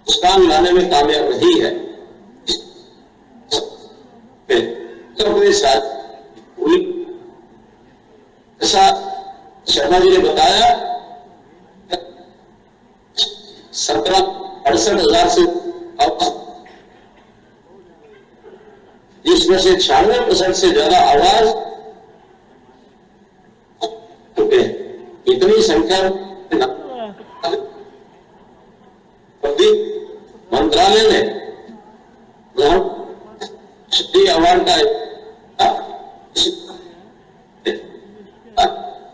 उस काम लाने में कामयाब रही है। उत्तर प्रदेश ऐसा शर्मा जी ने बताया 17-68,000 से जिसमें से 96% से ज्यादा आवाज इतनी संख्या मंत्रालय ये अवार्ड का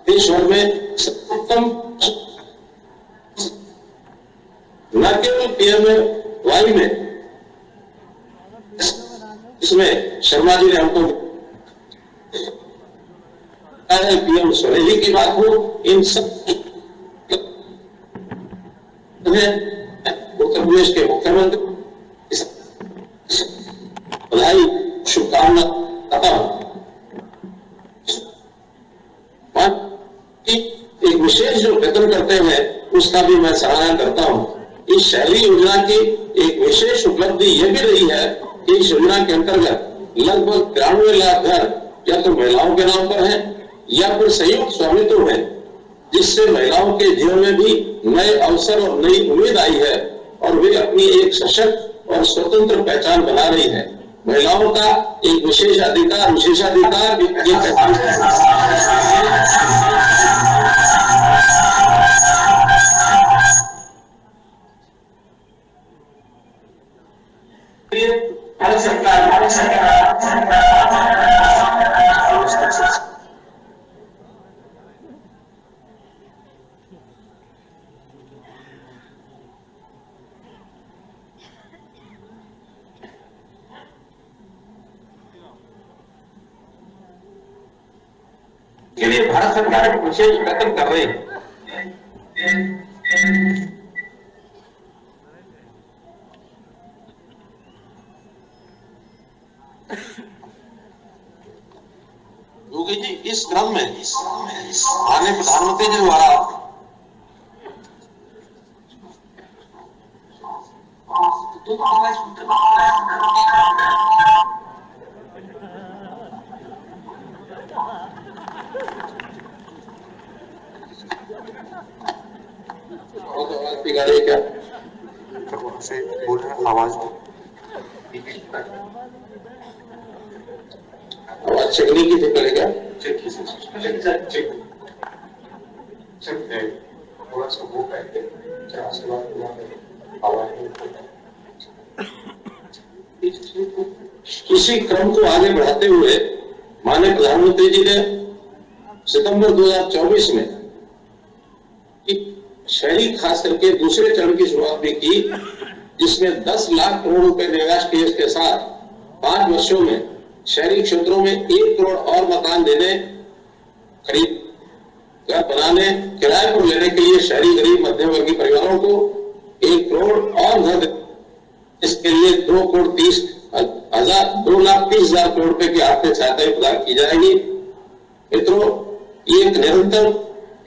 देश भर में सर्वोत्तम न केवल पीएमएवाई में, इसमें शर्मा जी ने हमको पीएम स्वनिधि की बात हो, इन सब उत्तर प्रदेश के मुख्यमंत्री बधाई शुभकामना करता हूं। एक विशेष जो वेतन करते हैं उसका भी मैं सराहना करता हूं। इस शहरी योजना की एक विशेष उपलब्धि यह भी रही है कि इस योजना के अंतर्गत लगभग 93 लाख घर या तो महिलाओं के नाम पर हैं या फिर संयुक्त स्वामित्व है, जिससे महिलाओं के जीवन में भी नए अवसर और नई उम्मीद आई है और वे अपनी एक सशक्त और स्वतंत्र पहचान बना रही है। महिलाओं का एक विशेषाधिकार के लिए भारत सरकार एक विशेष वेतन कर रही है। योगी जी, इस क्रम में माननीय प्रधानमंत्री जी द्वारा क्या से बोल रहे हैं, आवाज चेकनी की थी पहले क्या थोड़ा सा वो इसी क्रम को आगे बढ़ाते हुए माननीय प्रधानमंत्री जी ने सितंबर 2024 में शहरी खास करके दूसरे चरण की शुरुआत भी की, जिसमें 10 लाख करोड़ रुपए निवेश के इसके साथ 5 वर्षों में शहरी क्षेत्रों में 1 करोड़ और मकान देने, खरीद घर बनाने, किराए पर लेने के लिए शहरी गरीब मध्यम वर्गीय परिवारों को 1 करोड़ और घर, इसके लिए 2,30,000 करोड़ रुपए की आर्थिक सहायता प्रदान की जाएगी। मित्रों, ये एक निरंतर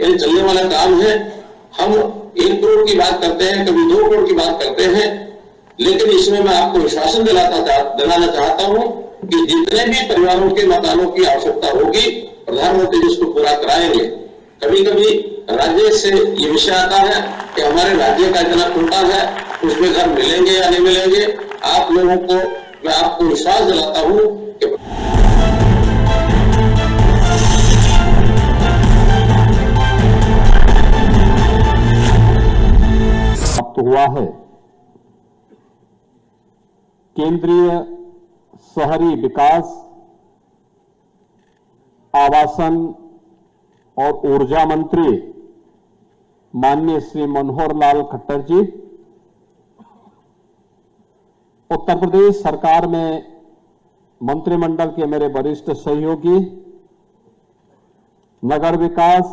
यानी चलने वाला काम है। हम 1 करोड़ की बात करते हैं, कभी 2 करोड़ की बात करते हैं, लेकिन इसमें मैं आपको विश्वासन दिलाना चाहता हूं कि जितने भी परिवारों के मकानों की आवश्यकता होगी, प्रधानमंत्री जी उसको पूरा कराएंगे। कभी कभी राज्य से ये विषय आता है कि हमारे राज्य का इतना कोटा है, उसमें घर मिलेंगे या नहीं मिलेंगे। आप लोगों को मैं आपको विश्वास दिलाता हूं कि हुआ है। केंद्रीय शहरी विकास, आवासन और ऊर्जा मंत्री माननीय श्री मनोहर लाल खट्टर जी, उत्तर प्रदेश सरकार में मंत्रिमंडल के मेरे वरिष्ठ सहयोगी, नगर विकास,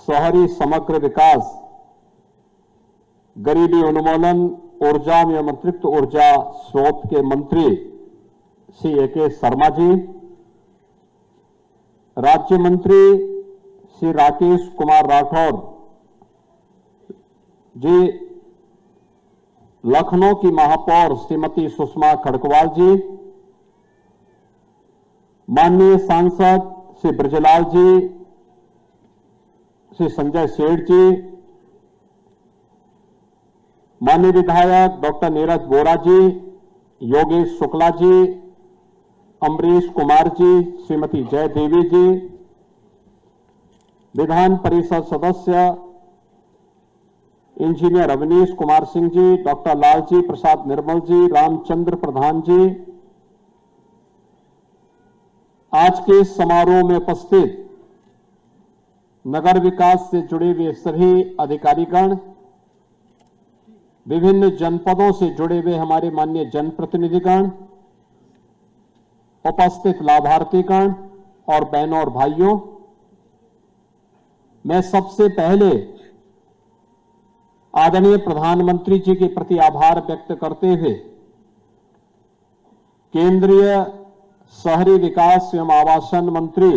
शहरी समग्र विकास, गरीबी उन्मूलन, ऊर्जा एवं अतिरिक्त ऊर्जा स्रोत के मंत्री श्री ए.के. शर्मा जी, राज्य मंत्री श्री राकेश कुमार राठौर जी, लखनऊ की महापौर श्रीमती सुषमा खड़गवाल जी, माननीय सांसद श्री ब्रजलाल जी, श्री संजय सेठ जी, माननीय विधायक डॉक्टर नीरज बोरा जी, योगेश शुक्ला जी, अमरीश कुमार जी, श्रीमती जय देवी जी, विधान परिषद सदस्य इंजीनियर अवनीश कुमार सिंह जी, डॉक्टर लालजी प्रसाद निर्मल जी, रामचंद्र प्रधान जी, आज के इस समारोह में उपस्थित नगर विकास से जुड़े हुए सभी अधिकारीगण, विभिन्न जनपदों से जुड़े हुए हमारे माननीय जनप्रतिनिधिगण, उपस्थित लाभार्थीगण और बहनों और भाइयों, मैं सबसे पहले आदरणीय प्रधानमंत्री जी के प्रति आभार व्यक्त करते हुए केंद्रीय शहरी विकास एवं आवासन मंत्री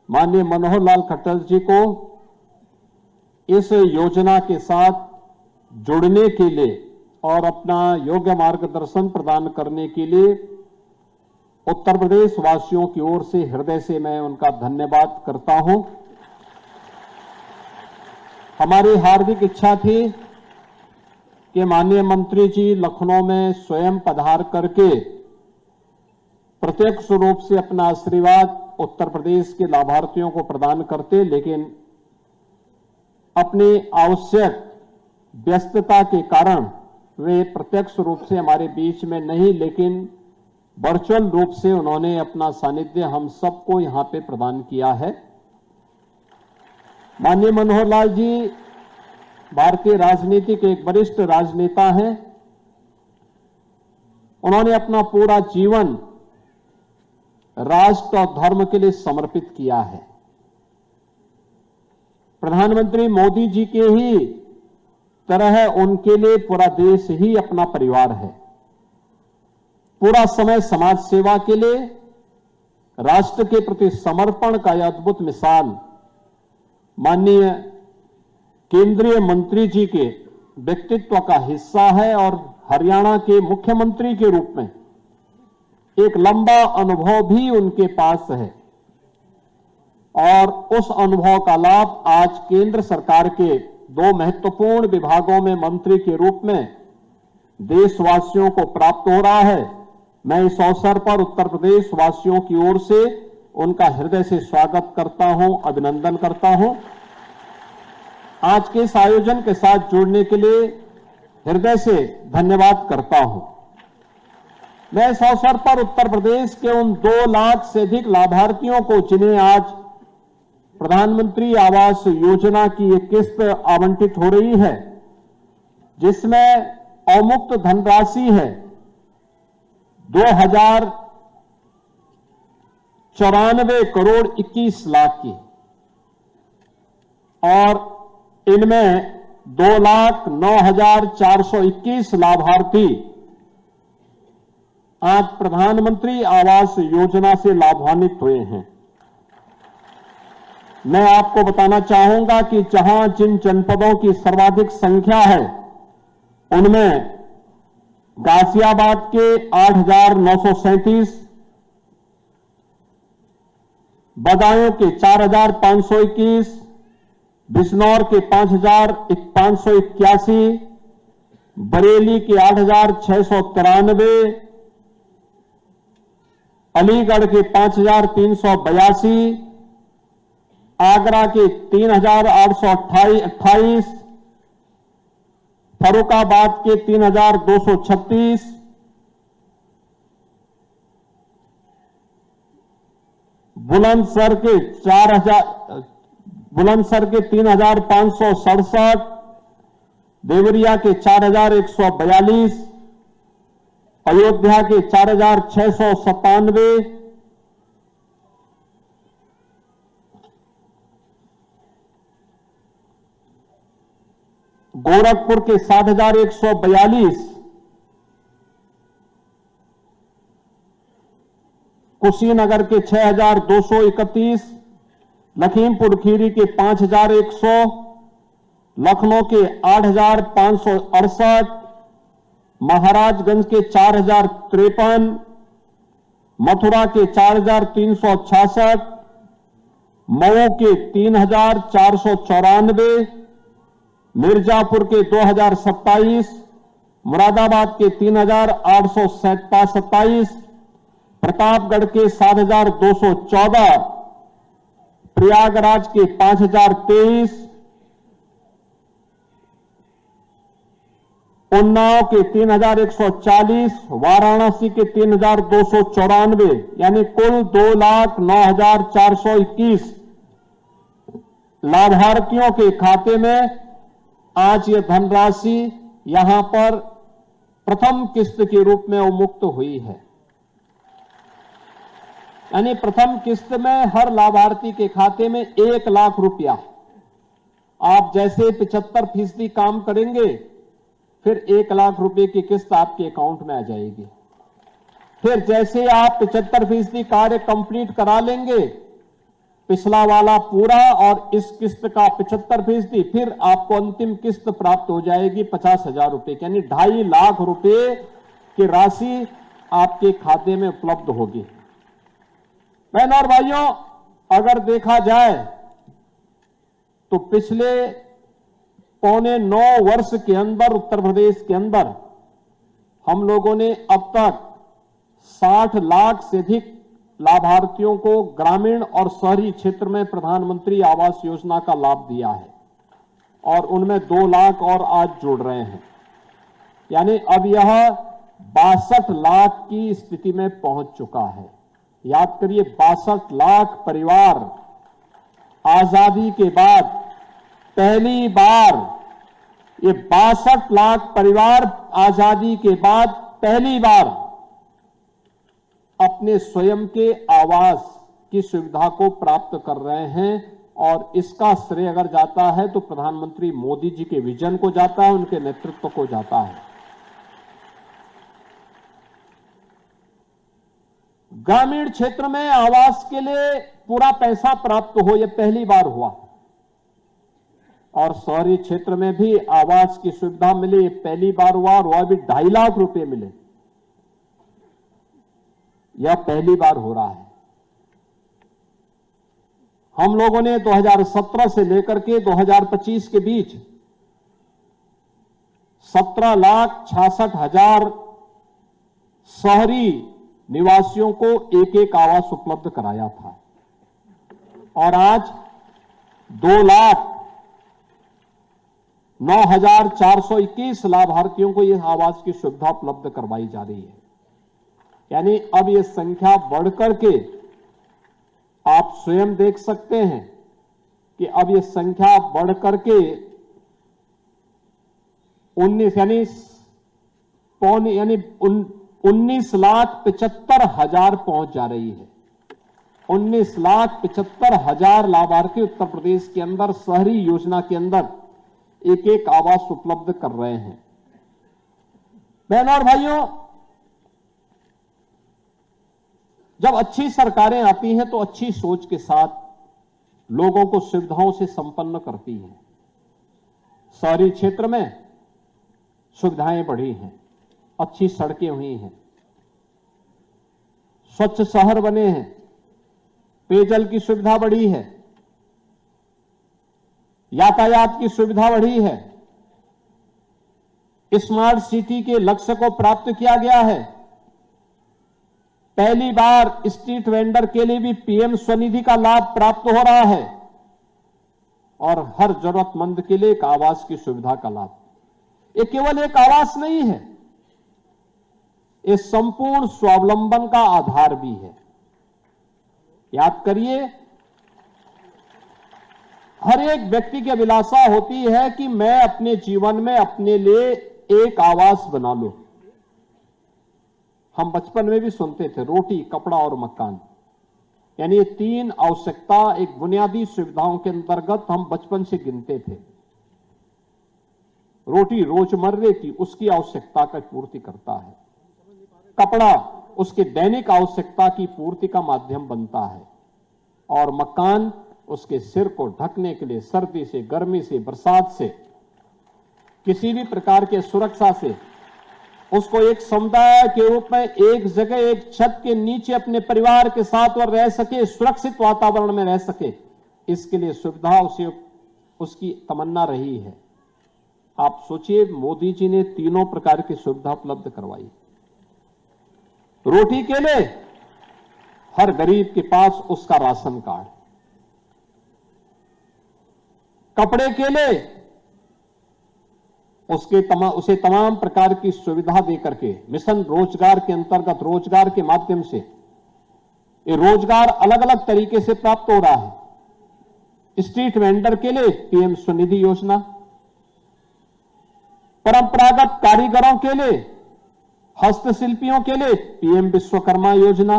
माननीय मनोहर लाल खट्टर जी को इस योजना के साथ जुड़ने के लिए और अपना योग्य मार्गदर्शन प्रदान करने के लिए उत्तर प्रदेश वासियों की ओर से हृदय से मैं उनका धन्यवाद करता हूं। हमारी हार्दिक इच्छा थी कि माननीय मंत्री जी लखनऊ में स्वयं पधार करके प्रत्यक्ष रूप से अपना आशीर्वाद उत्तर प्रदेश के लाभार्थियों को प्रदान करते, लेकिन अपनी आवश्यक व्यस्तता के कारण वे प्रत्यक्ष रूप से हमारे बीच में नहीं, लेकिन वर्चुअल रूप से उन्होंने अपना सानिध्य हम सबको यहां पे प्रदान किया है। माननीय मनोहर लाल जी भारतीय राजनीति के एक वरिष्ठ राजनेता हैं। उन्होंने अपना पूरा जीवन राष्ट्र और धर्म के लिए समर्पित किया है। प्रधानमंत्री मोदी जी के ही तरह उनके लिए पूरा देश ही अपना परिवार है। पूरा समय समाज सेवा के लिए, राष्ट्र के प्रति समर्पण का यह अद्भुत मिसाल माननीय केंद्रीय मंत्री जी के व्यक्तित्व का हिस्सा है और हरियाणा के मुख्यमंत्री के रूप में एक लंबा अनुभव भी उनके पास है और उस अनुभव का लाभ आज केंद्र सरकार के दो महत्वपूर्ण विभागों में मंत्री के रूप में देशवासियों को प्राप्त हो रहा है। मैं इस अवसर पर उत्तर प्रदेश वासियों की ओर से उनका हृदय से स्वागत करता हूं, अभिनंदन करता हूं। आज के इस आयोजन के साथ जुड़ने के लिए हृदय से धन्यवाद करता हूं। मैं इस अवसर पर उत्तर प्रदेश के उन 2 लाख से अधिक लाभार्थियों को, जिन्हें आज प्रधानमंत्री आवास योजना की एक किस्त आवंटित हो रही है, जिसमें अवमुक्त धनराशि है 2094 करोड़ 21 लाख की, और इनमें 2,09,421 लाभार्थी आज प्रधानमंत्री आवास योजना से लाभान्वित हुए हैं। मैं आपको बताना चाहूंगा कि जहां जिन जनपदों की सर्वाधिक संख्या है, उनमें गाजियाबाद के 8,937, बदायूं के 4,521, बिजनौर के 5,581, बरेली के 8,693, अलीगढ़ के 5,382, आगरा के 3,828, फर्रुखाबाद के 3,236, बुलंदशहर के 3,567, देवरिया के 4,142, अयोध्या के 4,697, गोरखपुर के 7,142, कुशीनगर के 6,231, लखीमपुर खीरी के 5,100, लखनऊ के 8,568, महाराजगंज के 4,053, मथुरा के 4,366, मऊ के 3,494, मिर्जापुर के 2,027, मुरादाबाद के 3,827, प्रतापगढ़ के 7,214, प्रयागराज के 5,023, उन्नाव के 3,140, वाराणसी के 3,294, यानी कुल 2,09,421 लाभार्थियों के खाते में आज यह धनराशि यहां पर प्रथम किस्त के रूप में उन्मुक्त हुई है। यानी प्रथम किस्त में हर लाभार्थी के खाते में 1 लाख रुपया, आप जैसे 75% काम करेंगे फिर 1 लाख रुपए की किस्त आपके अकाउंट में आ जाएगी। फिर जैसे आप 75% कार्य कंप्लीट करा लेंगे, पिछला वाला पूरा और इस किस्त का 75%, फिर आपको अंतिम किस्त प्राप्त हो जाएगी 50,000 रुपए की, यानी 2.5 लाख रुपए की राशि आपके खाते में उपलब्ध होगी। बहनों और भाइयों, अगर देखा जाए तो पिछले 9.25 वर्ष के अंदर उत्तर प्रदेश के अंदर हम लोगों ने अब तक 60 लाख से अधिक लाभार्थियों को ग्रामीण और शहरी क्षेत्र में प्रधानमंत्री आवास योजना का लाभ दिया है और उनमें 2 लाख और आज जुड़ रहे हैं। यानी अब यह 62 लाख की स्थिति में पहुंच चुका है। याद करिए, 62 लाख परिवार आजादी के बाद पहली बार, ये 62 लाख परिवार आजादी के बाद पहली बार अपने स्वयं के आवास की सुविधा को प्राप्त कर रहे हैं। और इसका श्रेय अगर जाता है तो प्रधानमंत्री मोदी जी के विजन को जाता है, उनके नेतृत्व को जाता है। ग्रामीण क्षेत्र में आवास के लिए पूरा पैसा प्राप्त हो, यह पहली बार हुआ। और शहरी क्षेत्र में भी आवास की सुविधा मिली, यह पहली बार हुआ। और वह भी 2.5 लाख रुपए मिले, यह पहली बार हो रहा है। हम लोगों ने 2017 से लेकर के 2025 के बीच 17,66,000 शहरी निवासियों को एक आवास उपलब्ध कराया था। और आज 2,09,421 लाभार्थियों को यह आवास की सुविधा उपलब्ध करवाई जा रही है। यानी अब यह संख्या बढ़कर के आप स्वयं देख सकते हैं कि अब यह संख्या बढ़कर के 19,75,000 पहुंच जा रही है। 19,75,000 लाभार्थी उत्तर प्रदेश के अंदर शहरी योजना के अंदर एक आवास उपलब्ध कर रहे हैं। बहनों और भाइयों, जब अच्छी सरकारें आती हैं तो अच्छी सोच के साथ लोगों को सुविधाओं से संपन्न करती हैं। शहरी क्षेत्र में सुविधाएं बढ़ी हैं, अच्छी सड़कें हुई हैं, स्वच्छ शहर बने हैं, पेयजल की सुविधा बढ़ी है, यातायात की सुविधा बढ़ी है, स्मार्ट सिटी के लक्ष्य को प्राप्त किया गया है। पहली बार स्ट्रीट वेंडर के लिए भी पीएम स्वनिधि का लाभ प्राप्त हो रहा है और हर जरूरतमंद के लिए एक आवास की सुविधा का लाभ। ये केवल एक आवास नहीं है, ये संपूर्ण स्वावलंबन का आधार भी है। याद करिए, हर एक व्यक्ति की अभिलाषा होती है कि मैं अपने जीवन में अपने लिए एक आवास बना लूं। हम बचपन में भी सुनते थे, रोटी, कपड़ा और मकान, यानी ये 3 आवश्यकता एक बुनियादी सुविधाओं के अंतर्गत हम बचपन से गिनते थे। रोटी रोजमर्रे की उसकी आवश्यकता की पूर्ति करता है, कपड़ा उसके दैनिक आवश्यकता की पूर्ति का माध्यम बनता है, और मकान उसके सिर को ढकने के लिए सर्दी से, गर्मी से, बरसात से, किसी भी प्रकार के सुरक्षा से उसको एक समुदाय के रूप में एक जगह, एक छत के नीचे अपने परिवार के साथ वह रह सके, सुरक्षित वातावरण में रह सके, इसके लिए सुविधा उसे उसकी तमन्ना रही है। आप सोचिए, मोदी जी ने तीनों प्रकार की सुविधा उपलब्ध करवाई। रोटी के लिए हर गरीब के पास उसका राशन कार्ड, कपड़े के लिए उसे तमाम प्रकार की सुविधा देकर के मिशन रोजगार के अंतर्गत रोजगार के माध्यम से ये रोजगार अलग अलग तरीके से प्राप्त हो रहा है। स्ट्रीट वेंडर के लिए पीएम स्वनिधि योजना, परंपरागत कारीगरों के लिए, हस्तशिल्पियों के लिए पीएम विश्वकर्मा योजना,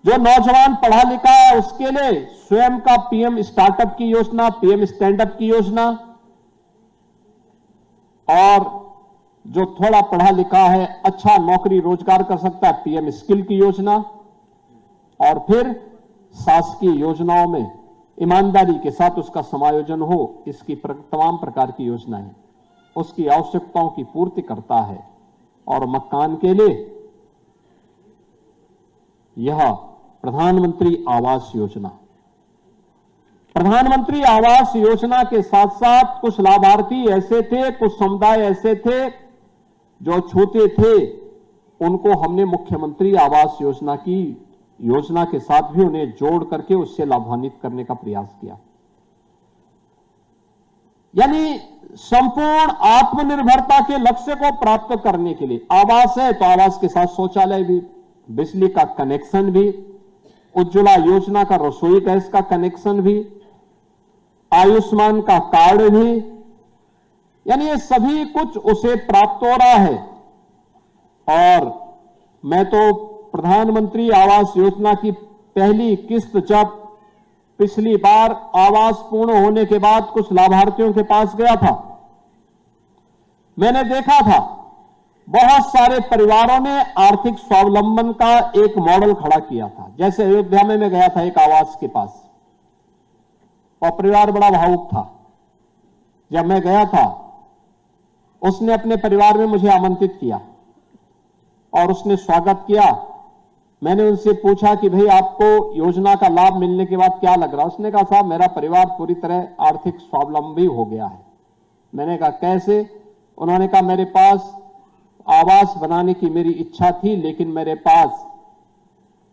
जो नौजवान पढ़ा लिखा है उसके लिए स्वयं का पीएम स्टार्टअप की योजना, पीएम स्टैंड अप की योजना, और जो थोड़ा पढ़ा लिखा है अच्छा नौकरी रोजगार कर सकता है पीएम स्किल की योजना, और फिर शासकीय योजनाओं में ईमानदारी के साथ उसका समायोजन हो, इसकी तमाम प्रकार की योजनाएं उसकी आवश्यकताओं की पूर्ति करता है। और मकान के लिए यह प्रधानमंत्री आवास योजना, प्रधानमंत्री आवास योजना के साथ साथ कुछ लाभार्थी ऐसे थे, कुछ समुदाय ऐसे थे जो छूते थे, उनको हमने मुख्यमंत्री आवास योजना के साथ भी उन्हें जोड़ करके उससे लाभान्वित करने का प्रयास किया। यानी संपूर्ण आत्मनिर्भरता के लक्ष्य को प्राप्त करने के लिए आवास है तो आवास के साथ शौचालय भी, बिजली का कनेक्शन भी, उज्ज्वला योजना का रसोई गैस का कनेक्शन भी, आयुष्मान का कार्ड भी, यानी ये सभी कुछ उसे प्राप्त हो रहा है। और मैं तो प्रधानमंत्री आवास योजना की पहली किस्त जब पिछली बार आवास पूर्ण होने के बाद कुछ लाभार्थियों के पास गया था, मैंने देखा था बहुत सारे परिवारों ने आर्थिक स्वावलंबन का एक मॉडल खड़ा किया था। जैसे अयोध्या में मैं गया था एक आवास के पास, और परिवार बड़ा भावुक था। जब मैं गया था उसने अपने परिवार में मुझे आमंत्रित किया और उसने स्वागत किया। मैंने उनसे पूछा कि भाई आपको योजना का लाभ मिलने के बाद क्या लग रहा है? उसने कहा साहब मेरा परिवार पूरी तरह आर्थिक स्वावलंबी हो गया है। मैंने कहा कैसे? उन्होंने कहा मेरे पास आवास बनाने की मेरी इच्छा थी, लेकिन मेरे पास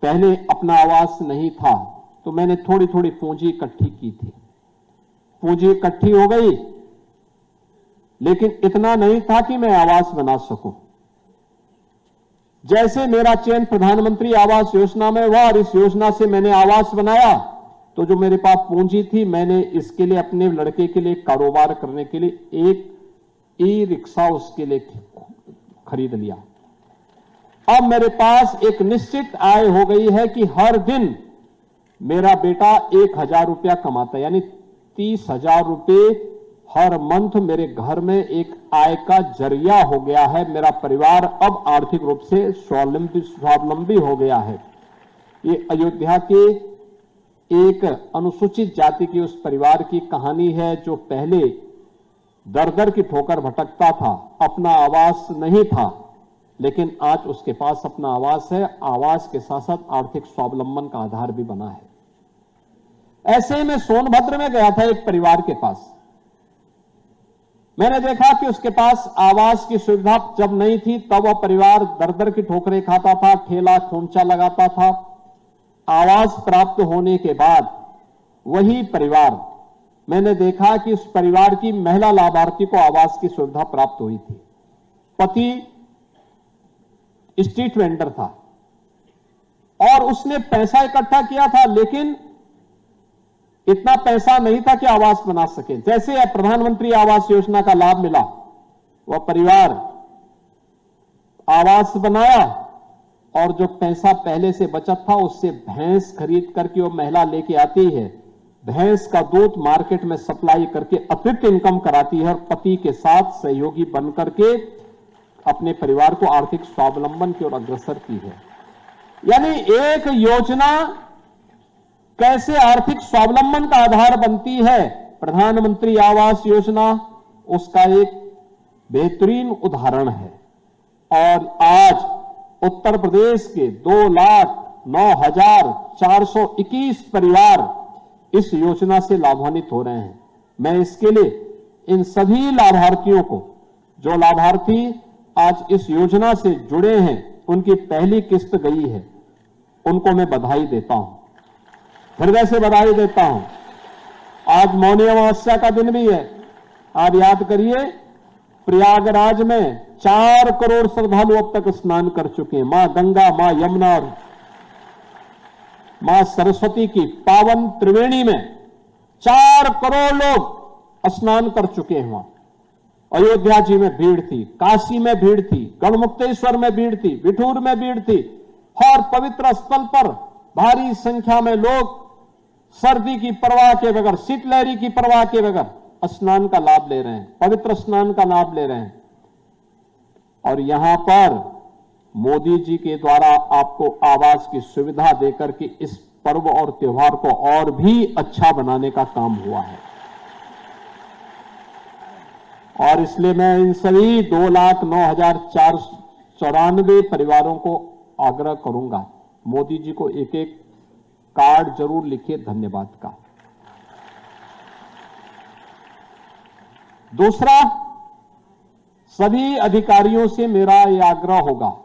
पहले अपना आवास नहीं था, तो मैंने थोड़ी थोड़ी पूंजी इकट्ठी की थी। पूंजी इकट्ठी हो गई, लेकिन इतना नहीं था कि मैं आवास बना सकूं। जैसे मेरा चयन प्रधानमंत्री आवास योजना में हुआ और इस योजना से मैंने आवास बनाया, तो जो मेरे पास पूंजी थी मैंने इसके लिए अपने लड़के के लिए कारोबार करने के लिए एक ई रिक्शा उसके लिए खरीद लिया। अब मेरे पास एक निश्चित आय हो गई है कि हर दिन मेरा बेटा 1000 रुपया कमाता है, यानी 30,000 रुपये हर मंथ मेरे घर में एक आय का जरिया हो गया है। मेरा परिवार अब आर्थिक रूप से स्वावलंबी हो गया है। ये अयोध्या के एक अनुसूचित जाति के उस परिवार की कहानी है जो पहले दर दर की ठोकर भटकता था, अपना आवास नहीं था, लेकिन आज उसके पास अपना आवास है। आवास के साथ साथ आर्थिक स्वावलंबन का आधार भी बना है। ऐसे में सोनभद्र में गया था एक परिवार के पास, मैंने देखा कि उसके पास आवास की सुविधा जब नहीं थी तब वह परिवार दर दर की ठोकरें खाता था, ठेला खोमचा लगाता था। आवास प्राप्त होने के बाद वही परिवार, मैंने देखा कि उस परिवार की महिला लाभार्थी को आवास की सुविधा प्राप्त हुई थी। पति स्ट्रीट वेंडर था और उसने पैसा इकट्ठा किया था, लेकिन इतना पैसा नहीं था कि आवास बना सके। जैसे प्रधानमंत्री आवास योजना का लाभ मिला, वह परिवार आवास बनाया और जो पैसा पहले से बचत था उससे भैंस खरीद करके वो महिला लेके आती है, भैंस का दूध मार्केट में सप्लाई करके अतिरिक्त इनकम कराती है और पति के साथ सहयोगी बनकर के अपने परिवार को आर्थिक स्वावलंबन की ओर अग्रसर की है। यानी एक योजना कैसे आर्थिक स्वावलंबन का आधार बनती है, प्रधानमंत्री आवास योजना उसका एक बेहतरीन उदाहरण है। और आज उत्तर प्रदेश के 2,09,421 परिवार इस योजना से लाभान्वित हो रहे हैं। मैं इसके लिए इन सभी लाभार्थियों को, जो लाभार्थी आज इस योजना से जुड़े हैं, उनकी पहली किस्त गई है, उनको मैं बधाई देता हूं, हृदय से बधाई देता हूं। आज मौनी अमावस्या का दिन भी है। आप याद करिए, प्रयागराज में 4 करोड़ श्रद्धालु अब तक स्नान कर चुके हैं। मां गंगा, मां यमुना और मां सरस्वती की पावन त्रिवेणी में 4 करोड़ लोग स्नान कर चुके हैं। वहां अयोध्या जी में भीड़ थी, काशी में भीड़ थी, गढ़मुक्तेश्वर में भीड़ थी, बिठूर में भीड़ थी, और पवित्र स्थल पर भारी संख्या में लोग सर्दी की परवाह के बगैर, शीतलहरी की परवाह के बगैर स्नान का लाभ ले रहे हैं, पवित्र स्नान का लाभ ले रहे हैं। और यहां पर मोदी जी के द्वारा आपको आवास की सुविधा देकर के इस पर्व और त्योहार को और भी अच्छा बनाने का काम हुआ है। और इसलिए मैं इन सभी 2,09,494 परिवारों को आग्रह करूंगा, मोदी जी को एक एक कार्ड जरूर लिखिए धन्यवाद का। दूसरा, सभी अधिकारियों से मेरा यह आग्रह होगा,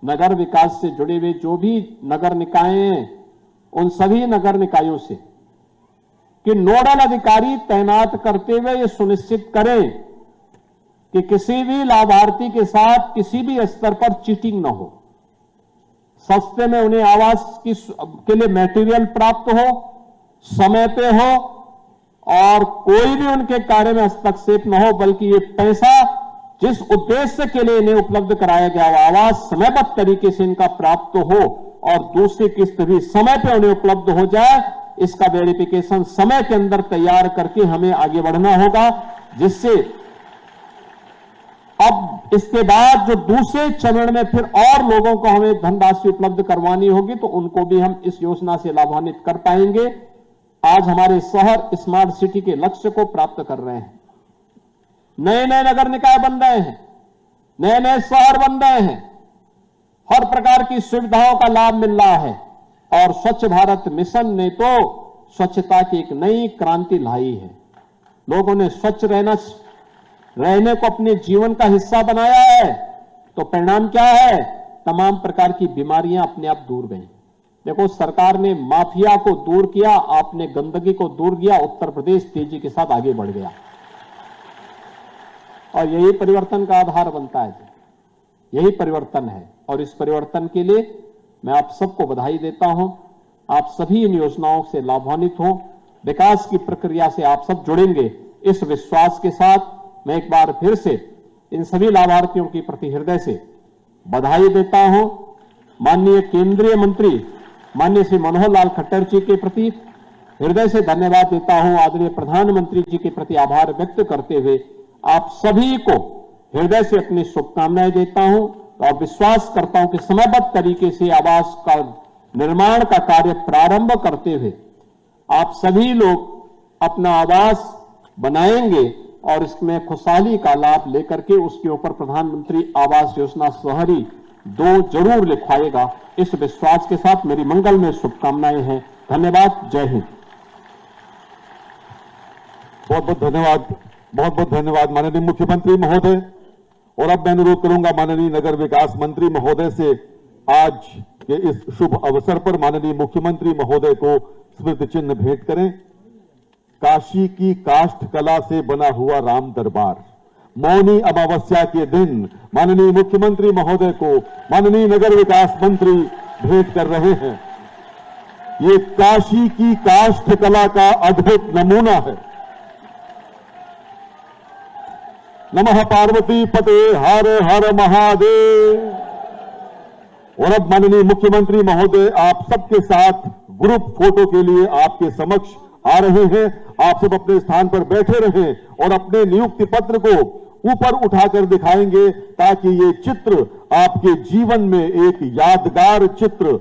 नगर विकास से जुड़े हुए जो भी नगर निकाय हैं, उन सभी नगर निकायों से, कि नोडल अधिकारी तैनात करते हुए ये सुनिश्चित करें कि किसी भी लाभार्थी के साथ किसी भी स्तर पर चीटिंग न हो। सस्ते में उन्हें आवास के लिए मटेरियल प्राप्त हो, समय पे हो, और कोई भी उनके कार्य में हस्तक्षेप न हो, बल्कि ये पैसा जिस उद्देश्य के लिए इन्हें उपलब्ध कराया गया आवास समयबद्ध तरीके से इनका प्राप्त हो, और दूसरी किस्त भी समय पे उन्हें उपलब्ध हो जाए, इसका वेरिफिकेशन समय के अंदर तैयार करके हमें आगे बढ़ना होगा, जिससे अब इसके बाद जो दूसरे चरण में फिर और लोगों को हमें धनराशि उपलब्ध करवानी होगी, तो उनको भी हम इस योजना से लाभान्वित कर पाएंगे। आज हमारे शहर स्मार्ट सिटी के लक्ष्य को प्राप्त कर रहे हैं, नए नए नगर निकाय बन रहे हैं, नए नए शहर बन रहे हैं, हर प्रकार की सुविधाओं का लाभ मिल रहा है। और स्वच्छ भारत मिशन ने तो स्वच्छता की एक नई क्रांति लाई है। लोगों ने स्वच्छ रहने को अपने जीवन का हिस्सा बनाया है, तो परिणाम क्या है? तमाम प्रकार की बीमारियां अपने आप दूर गई। देखो, सरकार ने माफिया को दूर किया, आपने गंदगी को दूर किया, उत्तर प्रदेश तेजी के साथ आगे बढ़ गया। और यही परिवर्तन का आधार बनता है, यही परिवर्तन है। और इस परिवर्तन के लिए मैं आप सबको बधाई देता हूं। आप सभी इन योजनाओं से लाभान्वित हों, विकास की प्रक्रिया से आप सब जुड़ेंगे, इस विश्वास के साथ मैं एक बार फिर से इन सभी लाभार्थियों की प्रति हृदय से बधाई देता हूं। माननीय केंद्रीय मंत्री माननीय श्री मनोहर लाल खट्टर जी के प्रति हृदय से धन्यवाद देता हूं। आदरणीय प्रधानमंत्री जी के प्रति आभार व्यक्त करते हुए आप सभी को हृदय से अपनी शुभकामनाएं देता हूं, और विश्वास करता हूं कि समयबद्ध तरीके से आवास का निर्माण का कार्य प्रारंभ करते हुए आप सभी लोग अपना आवास बनाएंगे, और इसमें खुशहाली का लाभ लेकर के उसके ऊपर प्रधानमंत्री आवास योजना शहरी 2 जरूर लिखवाएगा। इस विश्वास के साथ मेरी मंगल में शुभकामनाएं हैं। धन्यवाद। जय हिंद। बहुत बहुत धन्यवाद माननीय मुख्यमंत्री महोदय। और अब मैं अनुरोध करूंगा माननीय नगर विकास मंत्री महोदय से आज के इस शुभ अवसर पर माननीय मुख्यमंत्री महोदय को स्मृति चिन्ह भेंट करें। काशी की काष्ठ कला से बना हुआ राम दरबार मौनी अमावस्या के दिन माननीय मुख्यमंत्री महोदय को माननीय नगर विकास मंत्री भेंट कर रहे हैं। ये काशी की काष्ठ कला का अद्भुत नमूना है। नमः पार्वती पते हर हर महादेव। और अब माननीय मुख्यमंत्री महोदय आप सबके साथ ग्रुप फोटो के लिए आपके समक्ष आ रहे हैं। आप सब अपने स्थान पर बैठे रहें और अपने नियुक्ति पत्र को ऊपर उठाकर दिखाएंगे, ताकि ये चित्र आपके जीवन में एक यादगार चित्र